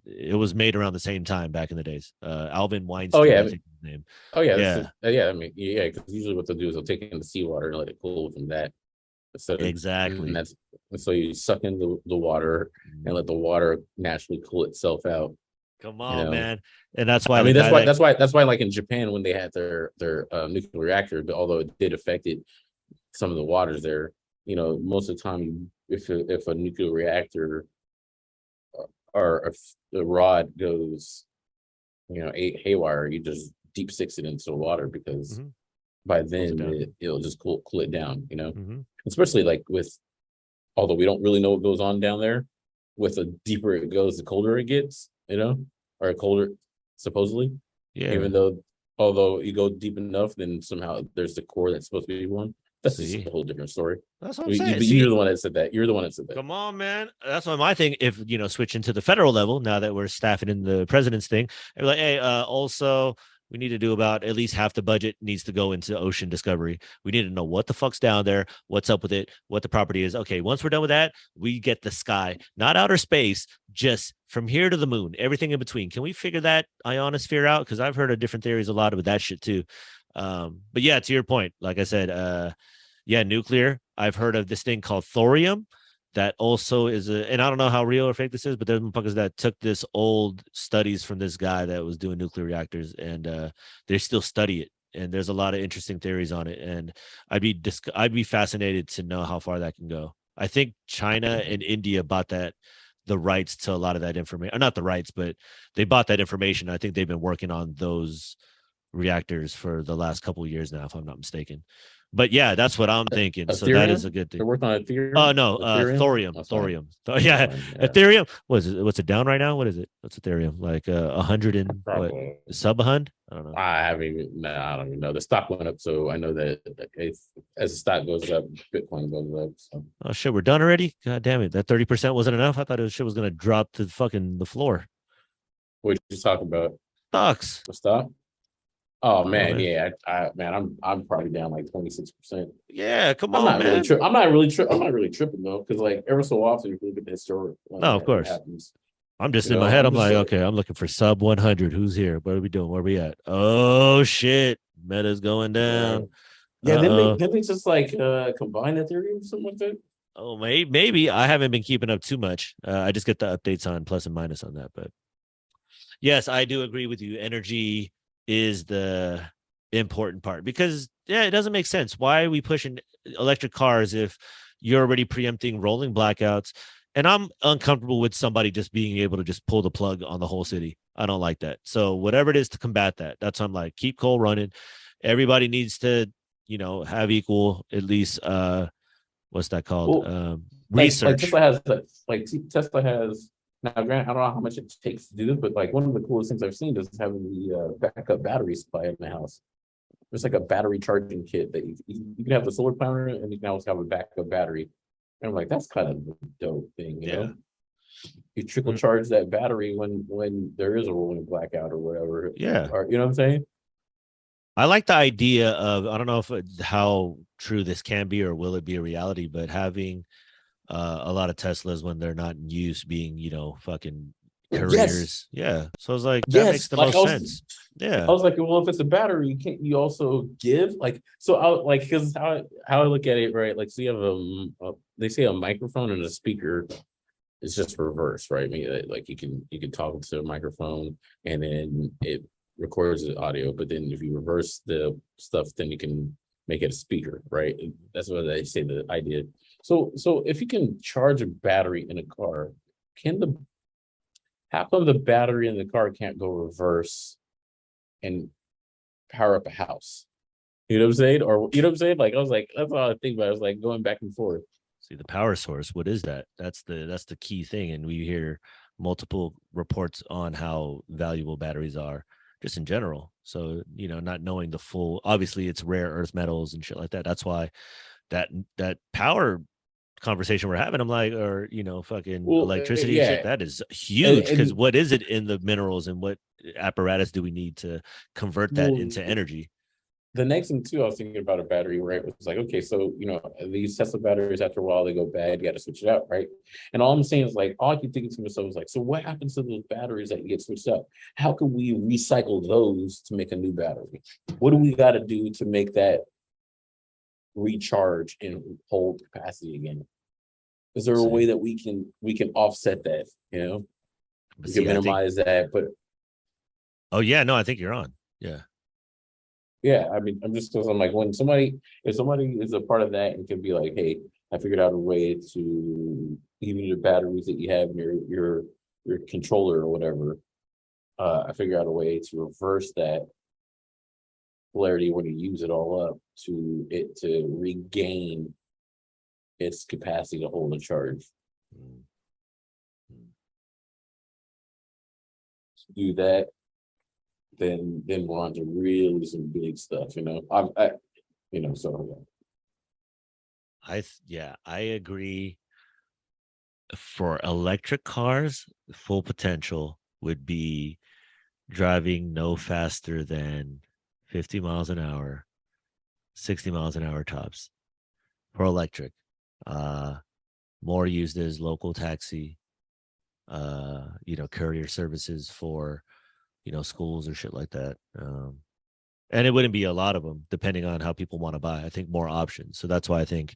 it was made around the same time back in the days. Alvin oh Weinstein, yeah, I think his name. oh yeah, Yeah, yeah. I mean, yeah, because usually what they'll do is they'll take it in the seawater and let it cool from that. So, and exactly. that's so you suck in the water and let the Mhm. water naturally cool itself out. Come You on, know, man. And that's why I the mean, guy that that's why like in Japan, when they had their nuclear reactor, but although it did affect it, some of the waters there, most of the time, if a nuclear reactor, or if the rod goes haywire, you just deep six it into the water because Hmm. by Cools it then down. it'll just cool it down. Hmm. Especially like with, although we don't really know what goes on down there, with the deeper it goes, the colder it gets. Or colder supposedly. Yeah. Even though, although you go deep enough, then somehow there's the core that's supposed to be warm. That's just See, a whole different story. that's what I'm saying. But you're See, the one that said that. You're the one that said that. come on, man. That's why my thing. If switching to the federal level now that we're staffing in the president's thing, and like, hey, also we need to do about at least half the budget needs to go into ocean discovery. We need to know what the fuck's down there, what's up with it, what the property is. Okay, once we're done with that, we get the sky, not outer space, just from here to the moon, everything in between. Can we figure that ionosphere out? Because I've heard of different theories a lot of that shit too. But yeah, to your point, like I said, yeah, nuclear. I've heard of this thing called thorium that also is and I don't know how real or fake this is, but there's motherfuckers that took this old studies from this guy that was doing nuclear reactors, and they still study it. And there's a lot of interesting theories on it, and I'd be fascinated to know how far that can go. I think China and India bought the rights to a lot of that information, not the rights, but they bought that information. I think they've been working on those reactors for the last couple of years now, if I'm not mistaken. But yeah, that's what I'm thinking. So that is a Ethereum. good thing. They're working on Oh Ethereum. no, Ethereum. thorium, That's fine. thorium. That's Yeah, fine. Yeah, Ethereum. What's it down right now? What is it? What's Ethereum? Like 100 and what? probably. Sub 100? I don't know. I don't even know. The stock went up, so I know that if as the stock goes up, Bitcoin goes up. So Oh shit, we're done already. God damn it, that 30% wasn't enough. I thought shit was gonna drop to fucking the floor. what you talk about? Stocks. The stock? Oh Oh man, man. yeah. Man, I'm probably down like 26%. Yeah, come I'm on, not really man. tripping. I'm not really tripping though, because like every so often you look at the historic one No, of that it course. happens. I'm just in my head. I'm I'm just like, like, okay, I'm looking for sub 100. Who's here? What are we doing? Where are we at? Oh shit, Meta's going yeah, down. yeah. Then they Uh-oh. then they just like combine Ethereum or something like that. Oh, maybe I haven't been keeping up too much. I just get the updates on plus and minus on that. But yes, I do agree with you. Energy is the important part because yeah, it doesn't make sense. Why are we pushing electric cars if you're already preempting rolling blackouts? And I'm uncomfortable with somebody just being able to just pull the plug on the whole city. I don't like that. So whatever it is to combat that, that's why I'm like, keep coal running. Everybody needs to, have equal at least what's that called? Well, like Research. Tesla has Tesla has now. Grant, I don't know how much it takes to do this, but like one of the coolest things I've seen is having the backup battery supply in the house. There's like a battery charging kit that you can have the solar panel and you can also have a backup battery. And I'm like, that's kind of a dope thing, Yeah. You trickle Mm, charge that battery when there is a rolling blackout or whatever, yeah. or you know what I'm saying? I like the idea of, I don't know if how true this can be or will it be a reality, but having a lot of Teslas when they're not in use being, fucking Yes, careers. Yeah. So I was like, that makes yes. the Like most sense. I Yeah. was like, well, if it's a battery, can't you also give like so? I like because how I look at it, right? Like, so you have they say a microphone and a speaker is just reverse, right? I mean, like you can talk to a microphone and then it records the audio, but then if you reverse the stuff, then you can make it a speaker, right? That's what they say the idea. So if you can charge a battery in a car, can the how come the battery in the car can't go reverse and power up a house? You know what I'm saying? Or you know what I'm saying? Like I was like, that's all I think about. I was like going back and forth. See the power source. What is that? That's the key thing. And we hear multiple reports on how valuable batteries are just in general. So, not knowing the full, obviously it's rare earth metals and shit like that. That's why that power conversation we're having, I'm like, or fucking Well, electricity and shit, yeah, that is and huge. Because and what is it in the minerals and what apparatus do we need to convert that well, into energy? the next thing too, I was thinking about a battery, right? It was like, okay, so these Tesla batteries after a while they go bad, you got to switch it out, right? And all I'm saying is like, all I keep thinking to myself is like, so what happens to those batteries that get switched out? How can we recycle those to make a new battery? What do we got to do to make that recharge and hold capacity again? Is there a way See, that we can offset that? but We can see, I think, minimize that, but oh yeah, no, I think you're on. Yeah. yeah, I mean, I'm just because I'm like when if somebody is a part of that and can be like, hey, I figured out a way to even the batteries that you have in your controller or whatever, I figure out a way to reverse that polarity when you use it all up to it to regain its capacity to hold a charge. Mm. Do that, then we're on to really some big stuff, you know. You know, so Yeah, I agree. For electric cars, full potential would be driving no faster than 50 miles an hour, 60 miles an hour tops for electric. Uh, More used as local taxi, courier services for, schools or shit like that. And it wouldn't be a lot of them depending on how people want to buy. I think more options. So that's why I think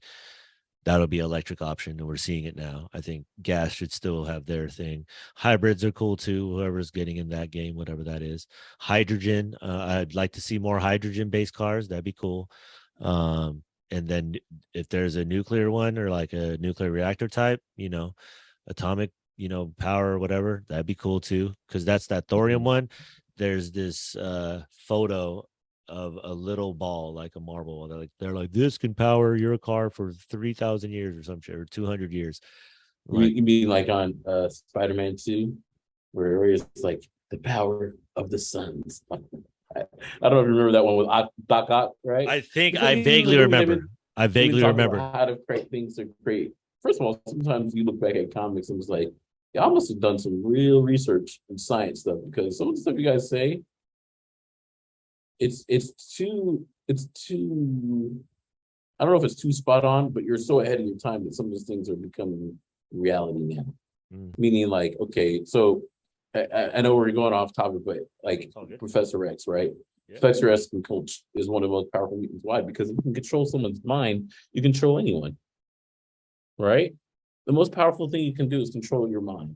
that'll be electric option, and we're seeing it now. I think gas should still have their thing. Hybrids are cool too, whoever's getting in that game, whatever that is. Hydrogen, I'd like to see more hydrogen based cars. That'd be cool. And then if there's a nuclear one or like a nuclear reactor type, atomic, power or whatever, that'd be cool too, because that's that thorium one. There's this photo of a little ball like a marble. They're like this can power your car for 3,000 years or some shit, or 200 years. Like, you mean like on Spider-Man 2, where it's like the power of the suns. I don't remember that one with Doc Ock, right? I think Because I even in the vaguely movie, remember. I they've been vaguely talking about remember. how to create things to create. First of all, sometimes you look back at comics and it's like, y'all must have done some real research and science stuff, because some of the stuff you guys say, it's too I don't know if it's too spot on, but you're so ahead of your time that some of these things are becoming reality now. Mm. Meaning, like, okay, so I know we're going off topic, but like Professor X, right? Yeah. Professor X can coach is one of the most powerful mutants. Why? Because if you can control someone's mind, you control anyone, right? The most powerful thing you can do is control your mind,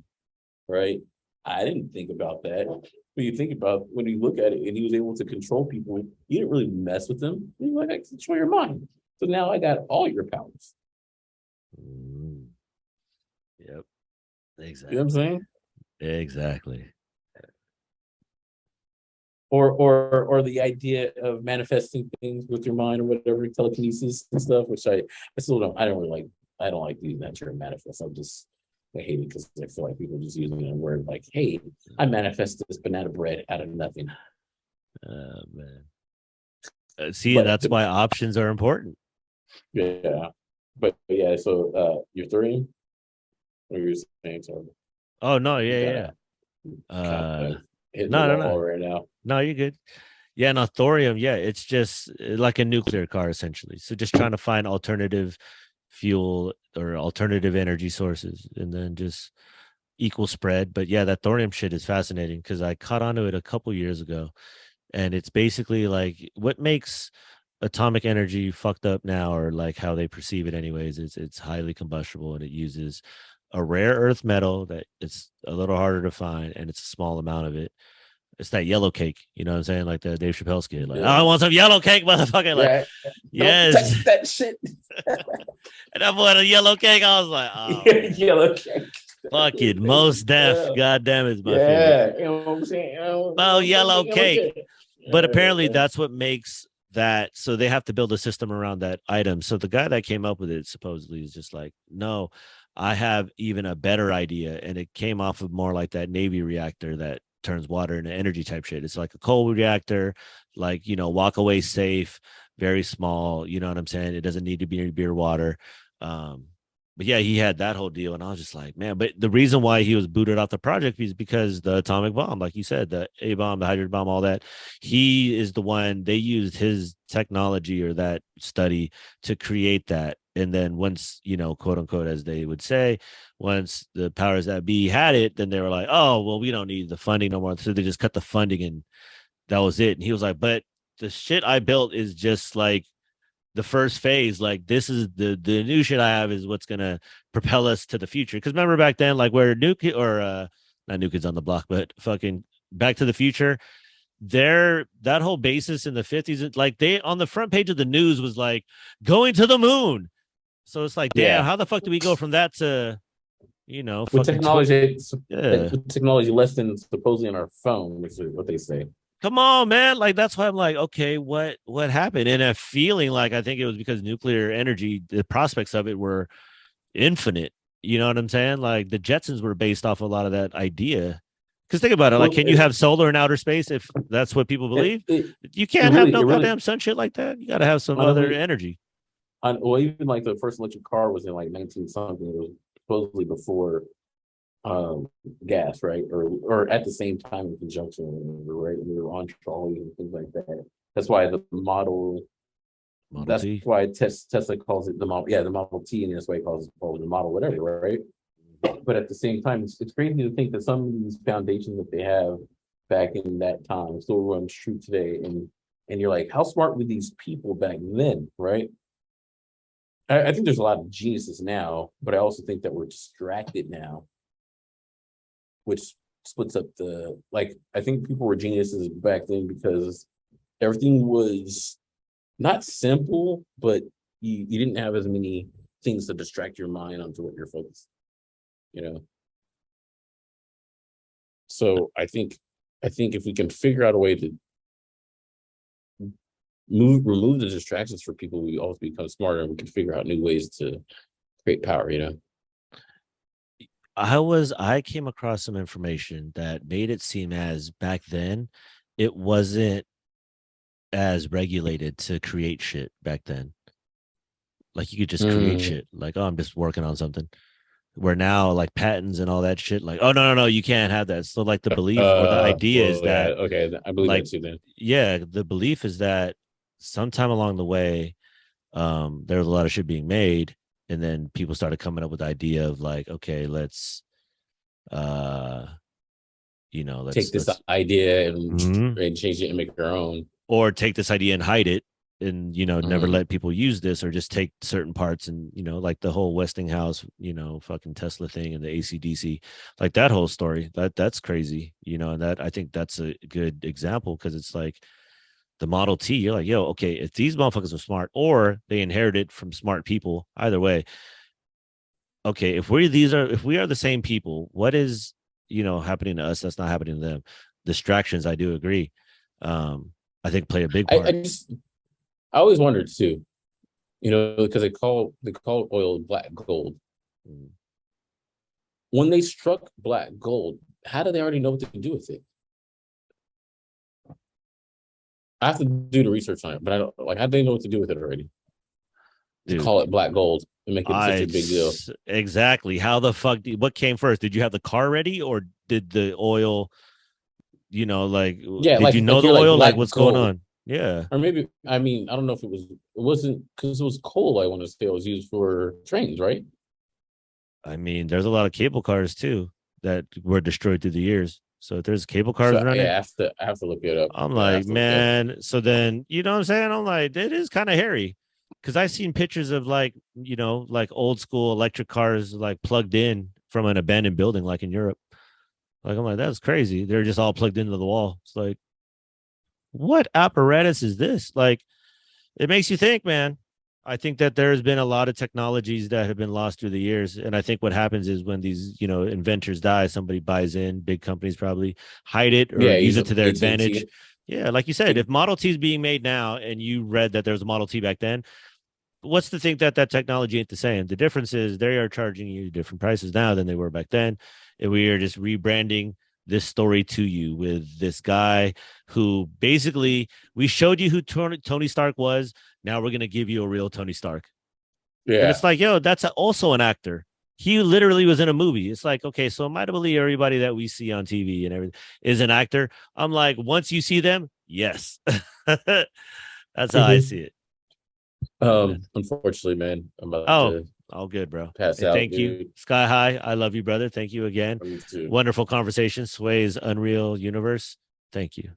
right? I didn't think about that. When you think about when you look at it, and he was able to control people, he didn't really mess with them. He was like, I control your mind. So now I got all your powers. Mm. Yep. You know what I'm Exactly. saying? Exactly. Or the idea of manifesting things with your mind or whatever, telekinesis and stuff, which I still don't I don't really like. I don't like using that term manifest. I hate it because I feel like people are just using a word like, hey, I manifest this banana bread out of nothing. Man. See, and But that's why options are important. yeah, but yeah, so your three, or you're saying, sorry, Oh no, you yeah. kind Uh of hitting the no, no, no. wall right now. No, you're good. Yeah, no, thorium, yeah, it's just like a nuclear car essentially. So just trying to find alternative fuel or alternative energy sources and then just equal spread. But yeah, that thorium shit is fascinating because I caught onto it a couple years ago. And it's basically like what makes atomic energy fucked up now, or like how they perceive it anyways, is it's highly combustible and it uses a rare earth metal that it's a little harder to find and it's a small amount of it. It's that yellow cake, you know what I'm saying? Like the Dave Chappelle skit, like, oh, I Yeah, want some yellow cake, motherfucker. Like, yeah. Don't yes. touch that shit. And I bought a yellow cake. I was like, oh man, Yellow cake. fucking most deaf. Yeah, God damn, it's my favorite. yeah. You know what I'm saying? Oh, yellow Yellow cake. cake. But apparently that's what makes that. So they have to build a system around that item. So the guy that came up with it supposedly is just like, no, I have even a better idea. And it came off of more like that Navy reactor that turns water into energy type shit. It's like a coal reactor, like, walk away safe, very small. You know what I'm saying? It doesn't need to be beer water. But yeah, he had that whole deal, and I was just like, man. But the reason why he was booted off the project is because the atomic bomb, like you said, the A bomb, the hydrogen bomb, all that. He is the one. They used his technology or that study to create that, and then once, quote unquote, as they would say, once the powers that be had it, then they were like, oh well, we don't need the funding no more, so they just cut the funding, and that was it. And he was like, but the shit I built is just like the first phase. Like this is the new shit I have is what's gonna propel us to the future. Because remember back then, like where Nuke or not New Kids on the Block, but fucking Back to the Future, there that whole basis in the 50s, like they on the front page of the news was like going to the moon. So it's like, damn, Yeah. how the fuck do we go from that to with fucking technology, yeah. with technology less than supposedly on our phone, which is what they say. Come on, man. Like that's why I'm like, okay, what happened? And a feeling like I think it was because nuclear energy, the prospects of it were infinite. You know what I'm saying? Like the Jetsons were based off a lot of that idea. Because think about it, like, Well, can you have solar in outer space if that's what people it, believe? it, You can't have no it really, goddamn sun shit like that. You got to have some other honestly, energy. well, even like the first electric car was in like 19 something. It was supposedly before um gas, right? Or at the same time in conjunction, right? We were on trolley and things like that. That's why the model. Model That's T. why Tesla calls it the model. Yeah, the Model T, and that's why he calls it the model, whatever, right? But at the same time, it's crazy to think that some of these foundations that they have back in that time still runs true today. And you're like, how smart were these people back then, right? I think there's a lot of geniuses now, but I also think that we're distracted now, which splits up the like. I think people were geniuses back then because everything was not simple, but you didn't have as many things to distract your mind onto what you're focused, you know. So I think if we can figure out a way to remove the distractions for people, we also become smarter and we can figure out new ways to create power, you know. I came across some information that made it seem as back then it wasn't as regulated to create shit back then. Like you could just create Mm. shit. Like, oh, I'm just working on something. Where now, like patents and all that shit, like, oh no, you can't have that. So like the belief or the idea is Well, yeah, that, okay, I believe like, that too then. yeah, the belief is that sometime along the way, there was a lot of shit being made, and then people started coming up with the idea of like, okay, uh, Take this let's idea and Mhm. change it and make it our own. Or take this idea and hide it and never Mm. let people use this, or just take certain parts and like the whole Westinghouse fucking Tesla thing and the ACDC, like that whole story, that's crazy, and that I think that's a good example because it's like the Model T, you're like, yo, okay, if these motherfuckers are smart or they inherited from smart people, either way, okay, if we are the same people, what is happening to us that's not happening to them? Distractions, I do agree. um I think play a big I part. just I always wondered too, because they call oil black gold. Mm. When they struck black gold, how do they already know what to do with it? I have to do the research on it, but I don't like how do they know what to do with it already? To Dude, call it black gold and make it such I a big deal. exactly. How the fuck what came first? Did you have the car ready, or did the oil, like Yeah, did you know the you're like oil? Like black what's going gold. on? Yeah. Or maybe I mean, I don't know if it wasn't because it was coal, I want to say it was used for trains, right? I mean, there's a lot of cable cars too that were destroyed through the years. So if there's cable cars So running, yeah, I have to look it up. I'm Yeah, I have like, to look it up. man, so then, you know what I'm saying? I'm like, it is kind of hairy. Cause I've seen pictures of like, like old school electric cars like plugged in from an abandoned building, like in Europe. Like, I'm like, that's crazy. They're just all plugged into the wall. It's like, what apparatus is this? Like, it makes you think, man. I think that there's been a lot of technologies that have been lost through the years. And I think what happens is when these, inventors die, somebody buys in, big companies probably hide it or Yeah, use use it to their advantage. AT&T. Yeah, like you said, if Model T is being made now and you read that there was a Model T back then, what's to think that that technology ain't the same? The difference is they are charging you different prices now than they were back then. And we are just rebranding this story to you with this guy who basically we showed you who Tony Stark was. Now we're going to give you a real Tony Stark. And Yeah. it's like, yo, that's also an actor. He literally was in a movie. It's like, okay, so am I to believe everybody that we see on TV and everything is an actor? I'm like, once you see them, yes. That's how I Mhm. see it. Man. Unfortunately, man, I'm about Oh, to all good, bro. pass And out, thank you. dude. Sky High. I love you, brother. Thank you again. Me too. Wonderful conversation. Sway's Unreal Universe. Thank you.